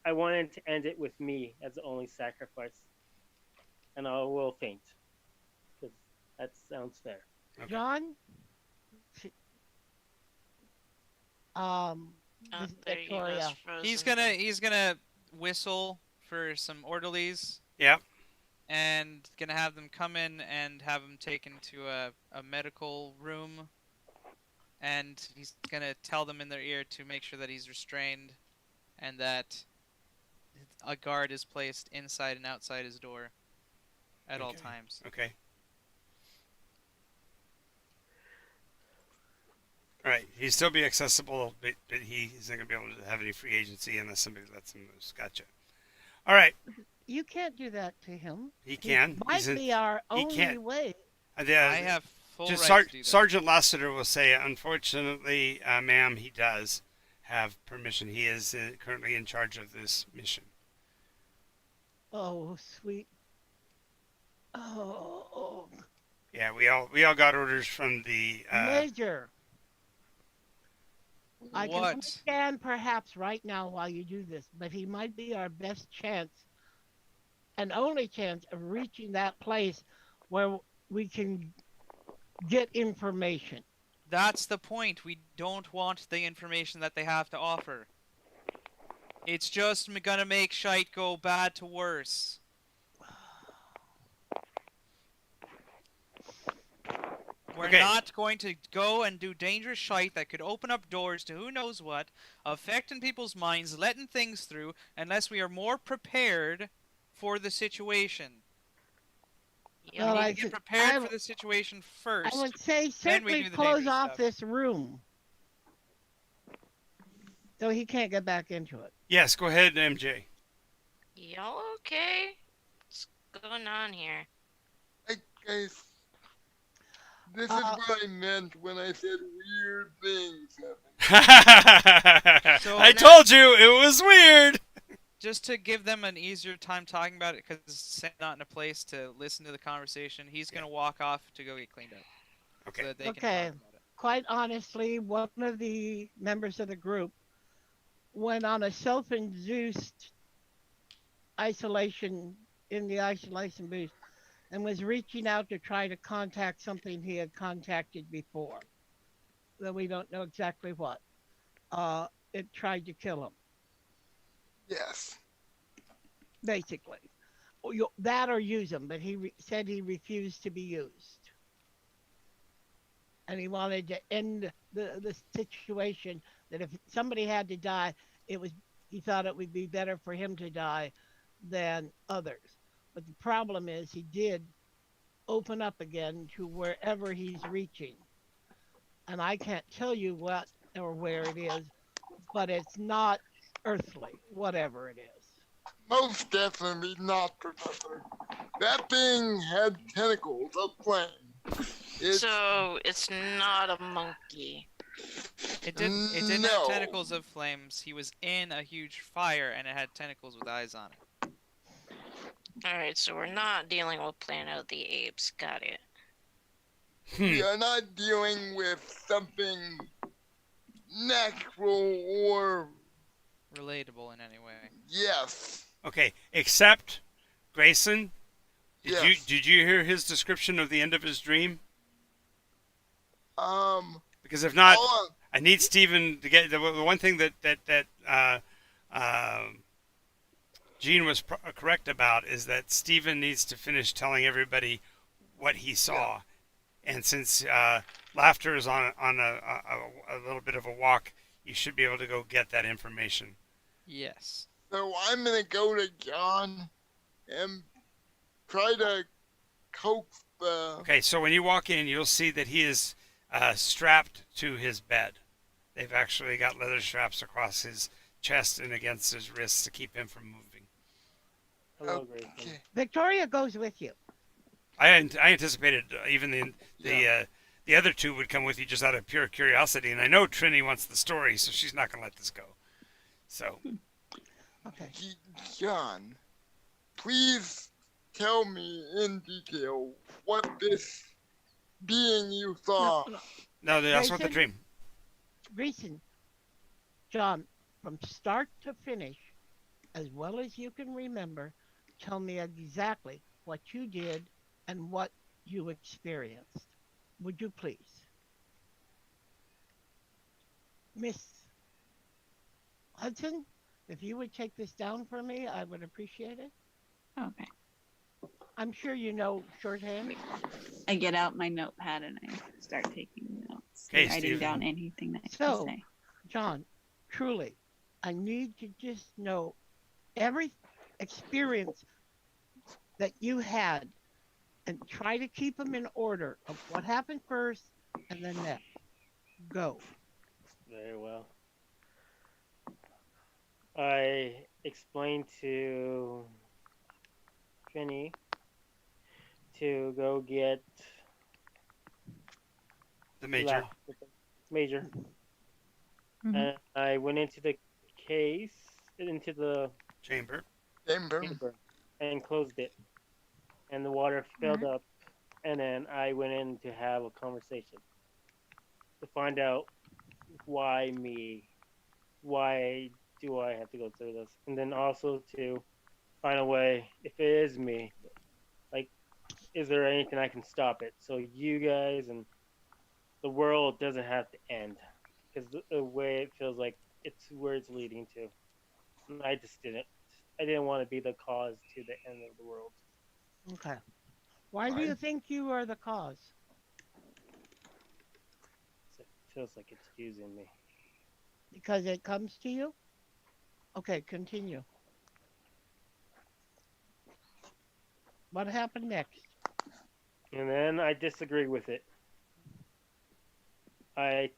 I wanted to end it with me as the only sacrifice, and I will faint because that sounds fair. Okay. John, this is There you go. Victoria. He's gonna whistle for some orderlies Yep. and gonna have them come in and have him taken to a medical room. And he's gonna tell them in their ear to make sure that he's restrained and that a guard is placed inside and outside his door at all Okay. times. Okay. All right. He'd still be accessible, but he's not going to be able to have any free agency unless somebody lets him loose. Gotcha. All right. You can't do that to him. He can. Might be our he only can't. way. I have full Just right to do that. Sergeant Lassiter will say, unfortunately, ma'am, he does have permission. He is currently in charge of this mission. Oh, sweet. Oh, Yeah, we all got orders from the. Major. I can What? understand perhaps right now while you do this, but he might be our best chance and only chance of reaching that place where we can get information. That's the point. We don't want the information that they have to offer. It's just gonna make shite go bad to worse. We're Okay. not going to go and do dangerous shite that could open up doors to who knows what, affecting people's minds, letting things through, unless we are more prepared for the situation. Well, We I need to should- get prepared I- for the situation first. I would say Then we certainly do the close dangerous off stuff. this room so he can't get back into it. Yes, go ahead, MJ. Y'all okay? What's going on here? Hey, guys. This is Uh, what I meant when I said weird things happen. So I now- told you it was weird. Just to give them an easier time talking about it, because Sam's not in a place to listen to the conversation, he's going to walk off to go get cleaned up. Okay. So that they Okay. can talk about it. Quite honestly, one of the members of the group went on a self-induced isolation in the isolation booth and was reaching out to try to contact something he had contacted before. Though we don't know exactly what. It tried to kill him, Yes. basically. That or use him, but he said he refused to be used. And he wanted to end the situation that if somebody had to die, he thought it would be better for him to die than others. But the problem is he did open up again to wherever he's reaching. And I can't tell you what or where it is, but it's not earthly, whatever it is. Most definitely not, Professor. That thing had tentacles up flame. So it's not a monkey. It didn't No. have tentacles of flames. He was in a huge fire, and it had tentacles with eyes on it. Alright, so we're not dealing with Planet of the Apes. Got it. We are not dealing with something natural or Relatable in any way. yes. Okay, except Grayson. Yes. Did you hear his description of the end of his dream? Because if not, Hold on. I need Steven to get the one thing that Gene was correct about is that Steven needs to finish telling everybody what he saw, and since Laughter is on a little bit of a walk, you should be able to go get that information. Yes. So I'm gonna go to John and try to coax the. Okay, so when you walk in, you'll see that he is strapped to his bed. They've actually got leather straps across his chest and against his wrists to keep him from moving. Hello, Grayson. Okay. Victoria goes with you. I anticipated even the other two would come with you just out of pure curiosity, and I know Trini wants the story, so she's not going to let this go. So, Okay. John, please tell me in detail what this being you saw. No, no, that's not the Grayson? dream. Grayson, John, from start to finish, as well as you can remember, tell me exactly what you did and what you experienced. Would you please? Miss Hudson, if you would take this down for me, I would appreciate it. Okay. I'm sure you know shorthand. I get out my notepad and I start taking notes, Okay, writing Steven. down anything that So- you say. John, truly, I need to just know every experience that you had and try to keep them in order of what happened first and then next. Go. Very well. I explained to Trini to go get The major. Major. Mhm. And I went into the into the Chamber. Chamber. chamber, and closed it. And the water filled up, and then I went in to have a conversation to find out why me, why do I have to go through this, and then also to find a way, if it is me, like, is there anything I can stop it so you guys and the world doesn't have to end, because the way it feels like it's where it's leading to. And I didn't want to be the cause to the end of the world. Okay. Why do you think you are the cause? So it feels like it's using me. Because it comes to you? Okay, continue. What happened next? And then I disagree with it. I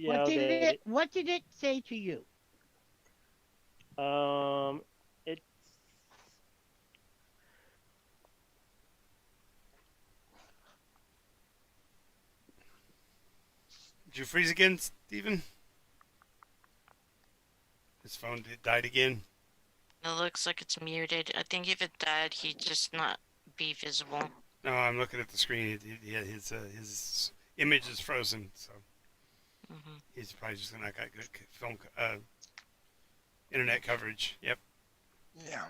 What yelled at what did it say to you? it. It's Did you freeze again, Steven? His phone died again. It looks like it's muted. I think if it died, he'd just not be visible. No, I'm looking at the screen. His image is frozen, so Hmm. he's probably just not got good film internet coverage. Yep. Yeah.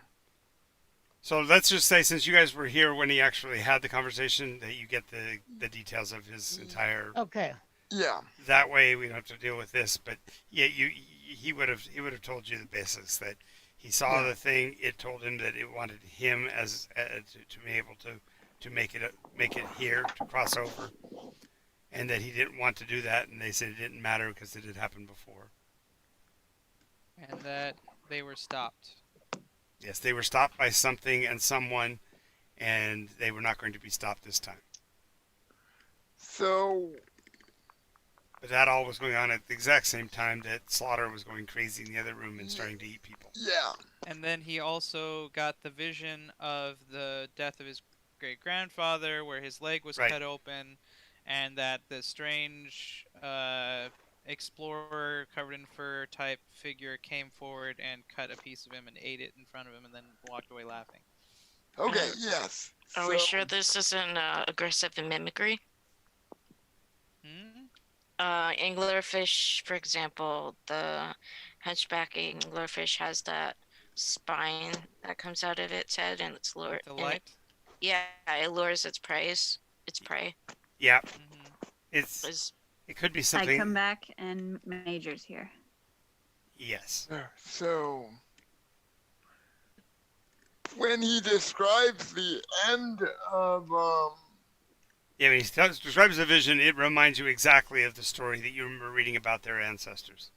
So let's just say, since you guys were here when he actually had the conversation, that you get the details of his entire. Okay. Yeah. That way, we don't have to deal with this. But yeah, he would have told you the basics, that he saw Yeah. the thing. It told him that it wanted him as to be able to make it here to cross over, and that he didn't want to do that. And they said it didn't matter because it had happened before. And that they were stopped. Yes, they were stopped by something and someone, and they were not going to be stopped this time. So But that all was going on at the exact same time that Slaughter was going crazy in the other room and starting to eat people. yeah. And then he also got the vision of the death of his great grandfather, where his leg was Right. cut open, and that the strange explorer covered in fur type figure came forward and cut a piece of him and ate it in front of him, and then walked away laughing. Okay. Yes. Are we So- sure this isn't aggressive mimicry? Hmm? Anglerfish, for example, the hunchback anglerfish has that spine that comes out of its head, and it's lure. With the and light? yeah, it lures its prey. Its prey Yeah, Hmm. is it could be I something. come back and Major's here. Yes. So when he describes the end of Yeah, when he describes the vision, it reminds you exactly of the story that you remember reading about their ancestors.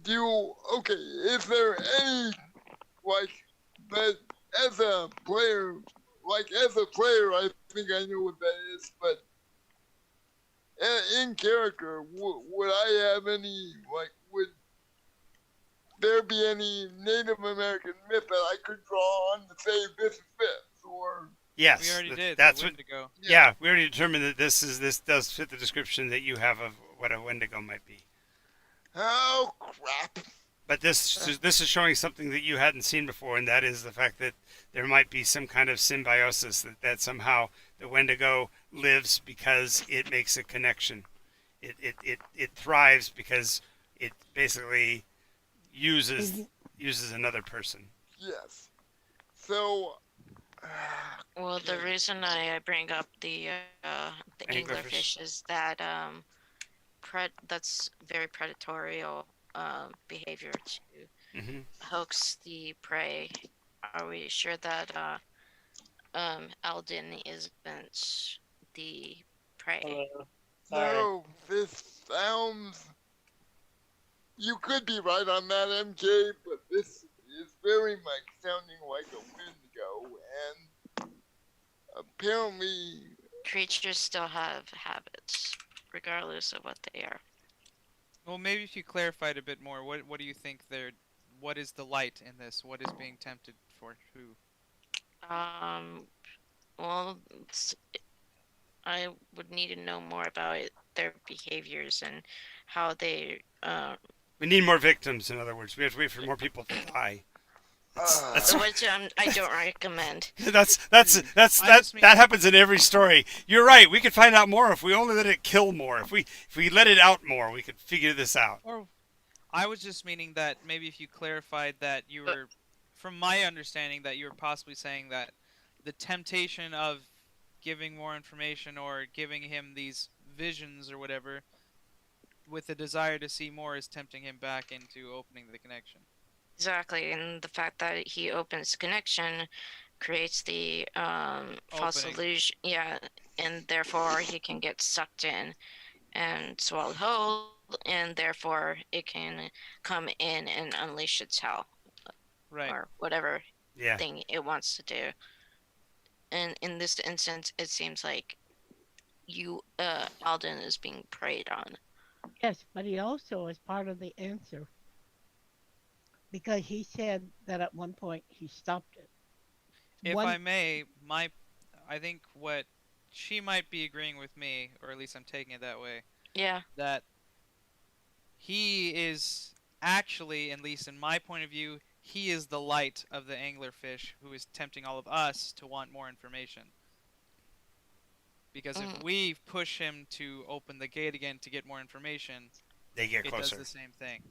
Okay, is there any, like, but as a player, I think I know what that is, but in character, would I have any, like, would there be any Native American myth that I could draw on to say this fits, or? We Yes, already did. that's the what. Wendigo. Yeah, we already determined that this does fit the description that you have of what a Wendigo might be. Oh, crap. But this is showing something that you hadn't seen before, and that is the fact that there might be some kind of symbiosis that somehow the Wendigo lives because it makes a connection. It thrives because it basically uses another person. Yes. So, Well, the reason I bring up the Anglerfish. anglerfish is that that's very predatory behavior to Hmm. hoax the prey. Are we sure that Alden isn't the prey? Hello. Sorry. no, this sounds. You could be right on that, MJ, but this is very much sounding like a Wendigo, and apparently, Creatures still have habits, regardless of what they are. Well, maybe if you clarified a bit more, what do you think they're? What is the light in this? What is being tempted for who? Well, I would need to know more about their behaviors and how they We need more victims. In other words, we have to wait for more people to die. That's which I don't recommend. I just mean- that happens in every story. You're right. We could find out more if we only let it kill more. If we let it out more, we could figure this out. Or, I was just meaning that maybe if you clarified that you were, from my understanding, that you were possibly saying that the temptation of giving more information or giving him these visions or whatever, with the desire to see more, is tempting him back into opening the connection. Exactly, and the fact that he opens the connection creates the false Opening. illusion. Yeah, and therefore he can get sucked in and swallowed whole, and therefore it can come in and unleash its hell Right. or whatever Yeah. thing it wants to do. And in this instance, it seems like Alden is being preyed on. Yes, but he also is part of the answer because he said that at one point he stopped it. If One, I may, I think what she might be agreeing with me, or at least I'm taking it that way, Yeah, that he is actually, at least in my point of view, he is the light of the anglerfish who is tempting all of us to want more information. Because if we push him to open the gate again to get more information, They get it does closer. the same thing.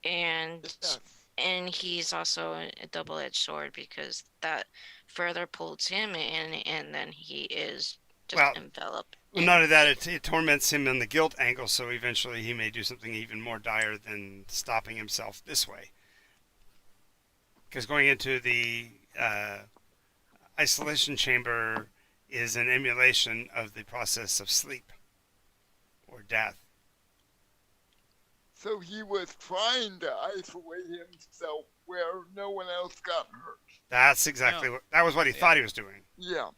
and yes. he's also a double-edged sword because that further pulls him in, and then he is just Well, enveloped. Well, none of that. It torments him on the guilt angle, so eventually he may do something even more dire than stopping himself this way. Because going into the isolation chamber is an emulation of the process of sleep or death. So he was trying to isolate himself where no one else got hurt. That's exactly that was what he thought he was doing. Yeah.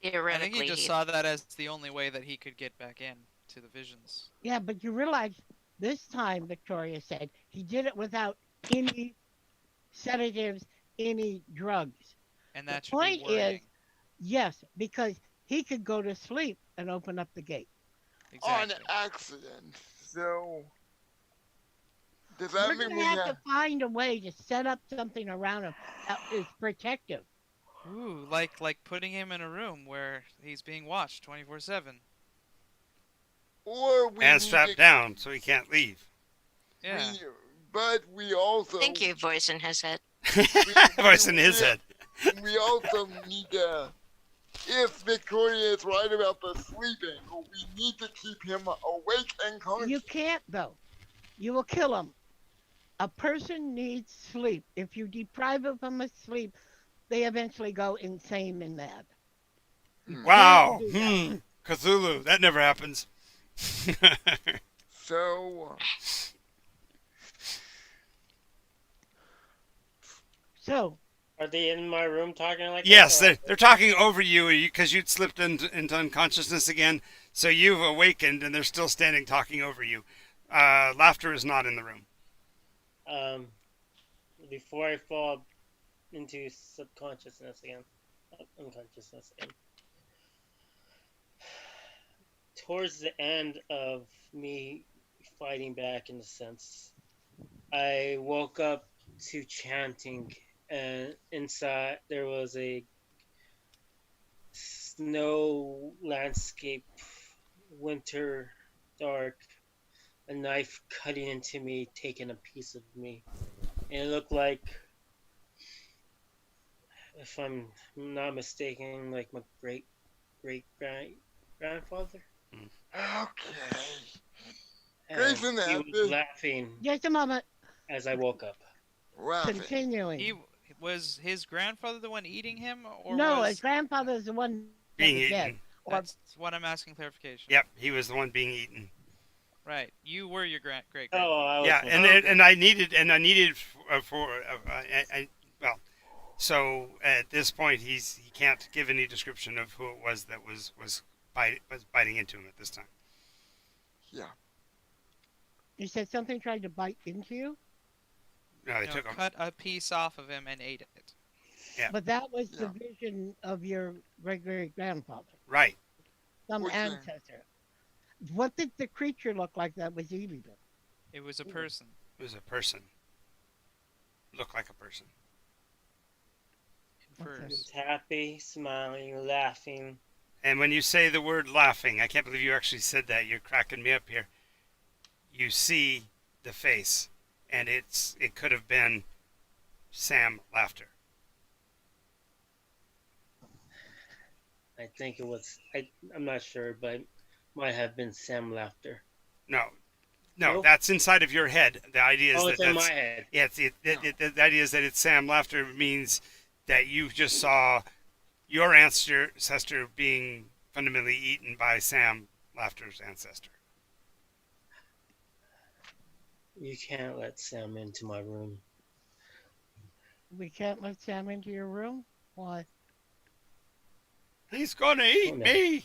I Theoretically, think he just saw that as the only way that he could get back in to the visions. yeah, but you realize this time, Victoria said, he did it without any sedatives, any drugs. And that The should point be worrying. is, yes, because he could go to sleep and open up the gate. Exactly. On accident. So, does that We're mean going we to have have... to find a way to set up something around him that is protective. Ooh, like putting him in a room where he's being watched 24/7. Or we And need strapped to... down so he can't leave. Yeah. But we also... thank you, voice in his head. Voice in his head. We also need to... If Victoria is right about the sleep angle, we need to keep him awake and conscious. You can't, though. You will kill him. A person needs sleep. If you deprive them of sleep, they eventually go insane and mad. Wow. do that. Cthulhu. That never happens. So, So, Are they in my room talking like Yes, that? they're talking over you because you'd slipped into unconsciousness again. So you've awakened, and they're still standing talking over you. Laughter is not in the room. Um, before I fall into subconsciousness again, unconsciousness again. Towards the end of me fighting back, in a sense, I woke up to chanting, and inside there was a snow landscape, winter, dark, a knife cutting into me, taking a piece of me. And it looked like, if I'm not mistaken, like my great grandfather. Okay. And Grayson, he was after laughing just a moment. as I woke up. laughing. Continuing. He was his grandfather the one eating him, or No, was his grandfather's the one that Being was dead. eaten. Or that's what I'm asking clarification. Yep, he was the one being eaten. Right, you were your great Oh, grandfather. I was Yeah, mistaken. and I needed well. So at this point, he can't give any description of who it was that was biting into him at this time. Yeah. you said something tried to bite into you, No, they No, took him. cut a piece off of him and ate it. Yeah. but that was the Yeah. vision of your great grandfather, Right. some Okay. ancestor. What did the creature look like that was eating them? It was a person. It was a person. Looked like a person. In Okay. He furs. was happy, smiling, laughing. And when you say the word laughing, I can't believe you actually said that. You're cracking me up here. You see the face, and it could have been Sam Laughter. I think it was. I'm not sure, but it might have been Sam Laughter. No, Nope. that's inside of your head. The idea is Oh, that it's in my that's head. yeah. The idea is that it's Sam Laughter means that you just saw your ancestor being fundamentally eaten by Sam Laughter's ancestor. You can't let Sam into my room. We can't let Sam into your room? Why? He's gonna eat Oh, no. me.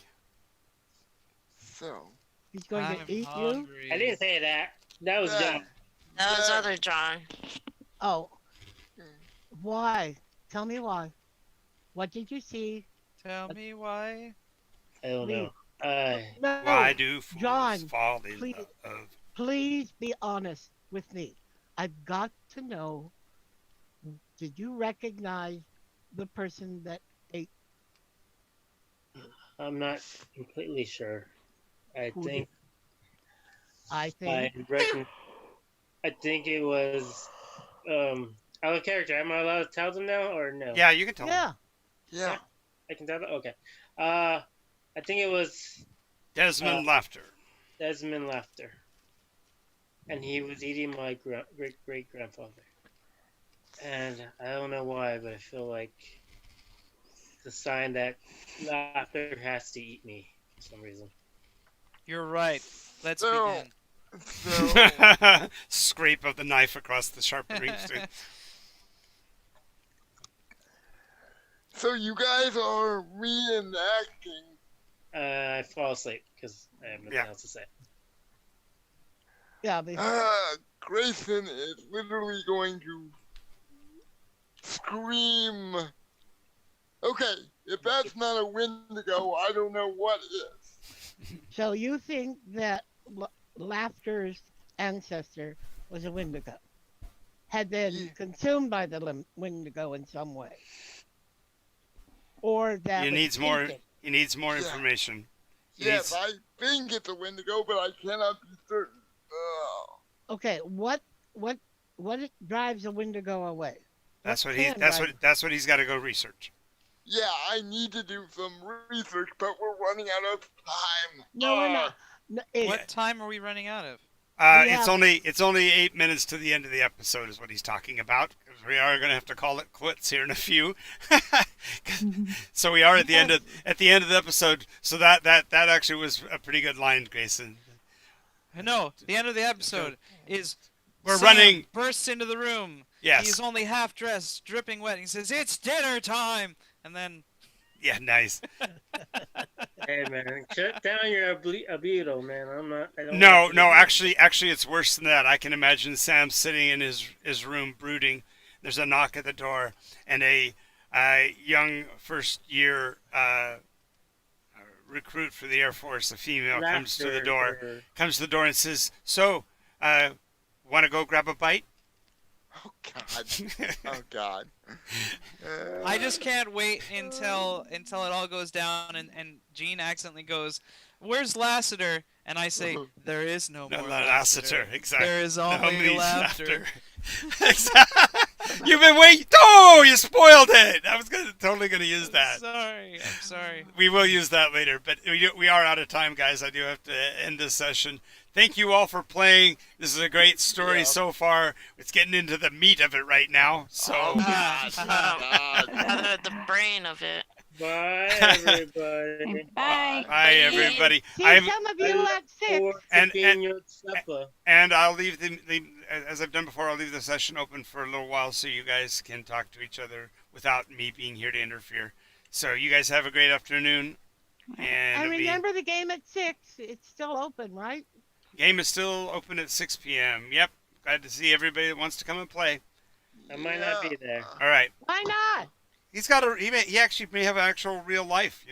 So He's going I'm to eat you? hungry. I didn't say that. That was Yeah. John. That was Yeah. other John. Oh. Why? Tell me why. What did you see? Tell me why. I don't know. No, Why do fools John, fall in please. love? please be honest with me. I've got to know, did you recognize the person that ate? I'm not completely sure. I Who think I I think. reckon. I think it was out of character. Am I allowed to tell them now or no? Yeah, you can tell him. Yeah. yeah. I can tell them. Okay. I think it was Desmond Laughter. Desmond Laughter, and he was eating my great grandfather. And I don't know why, but I feel like it's a sign that Laughter has to eat me for some reason. You're right. Let's So- begin. So Scrape of the knife across the sharpened stone. so you guys are reenacting. I fall asleep because I have nothing Yeah. else to say. Yeah. Grayson is literally going to scream. Okay, if that's not a Wendigo, I don't know what is. So you think that Laughter's ancestor was a Wendigo? Had been Yeah. consumed by the Wendigo in some way? Or that He was needs more. tainted? He needs more Yeah. information. Yes, He's- I think it's a Wendigo, but I cannot be certain. Okay, what drives a Wendigo away? That's What what he's. can That's drive- what. That's what he's got to go research. Yeah, I need to do some research, but we're running out of time. No, we're not. No, What time are we running out of? It's Yeah. only 8 minutes to the end of the episode, is what he's talking about. 'Cause we are going to have to call it quits here in a few. So we are at the end of the episode. So that actually was a pretty good line, Grayson. No, the end of the episode is We're Sam running. bursts into the room. Yes. He's only half dressed, dripping wet. He says, "It's dinner time!" And then Yeah, nice. Hey man, shut down your albedo, man. I don't No, want you to no, do actually, it's worse than that. I can imagine Sam sitting in his room brooding. There's a knock at the door, and a young first year recruit for the Air Force, a female, comes to the door. Laughter. Comes to the door and says, "So, want to go grab a bite?" Oh God. Oh God. I just can't wait until it all goes down and Gene accidentally goes, "Where's Lassiter?" And I say, "There is no No, more not Lassiter. Lassiter, exactly. There is No, only only laughter." Exactly. You've been waiting. Oh, you spoiled it. I was totally gonna use that. I'm sorry. We will use that later, but we are out of time, guys. I do have to end this session. Thank you all for playing. This is a great story Yeah. so far. It's getting into the meat of it right now. So, Oh God. Oh, God. The brain of it. Bye, everybody. Bye. bye, everybody. See I'm some of you at 6. For And- pequeño supper. and I'll leave the as I've done before. I'll leave the session open for a little while so you guys can talk to each other without me being here to interfere. So you guys have a great afternoon. And And it'll be- remember the game at 6. It's still open, right? game is still open at 6 p.m. Yep. Glad to see everybody that wants to come and play. I might not be there. All right. Why not? He actually may have an actual real life,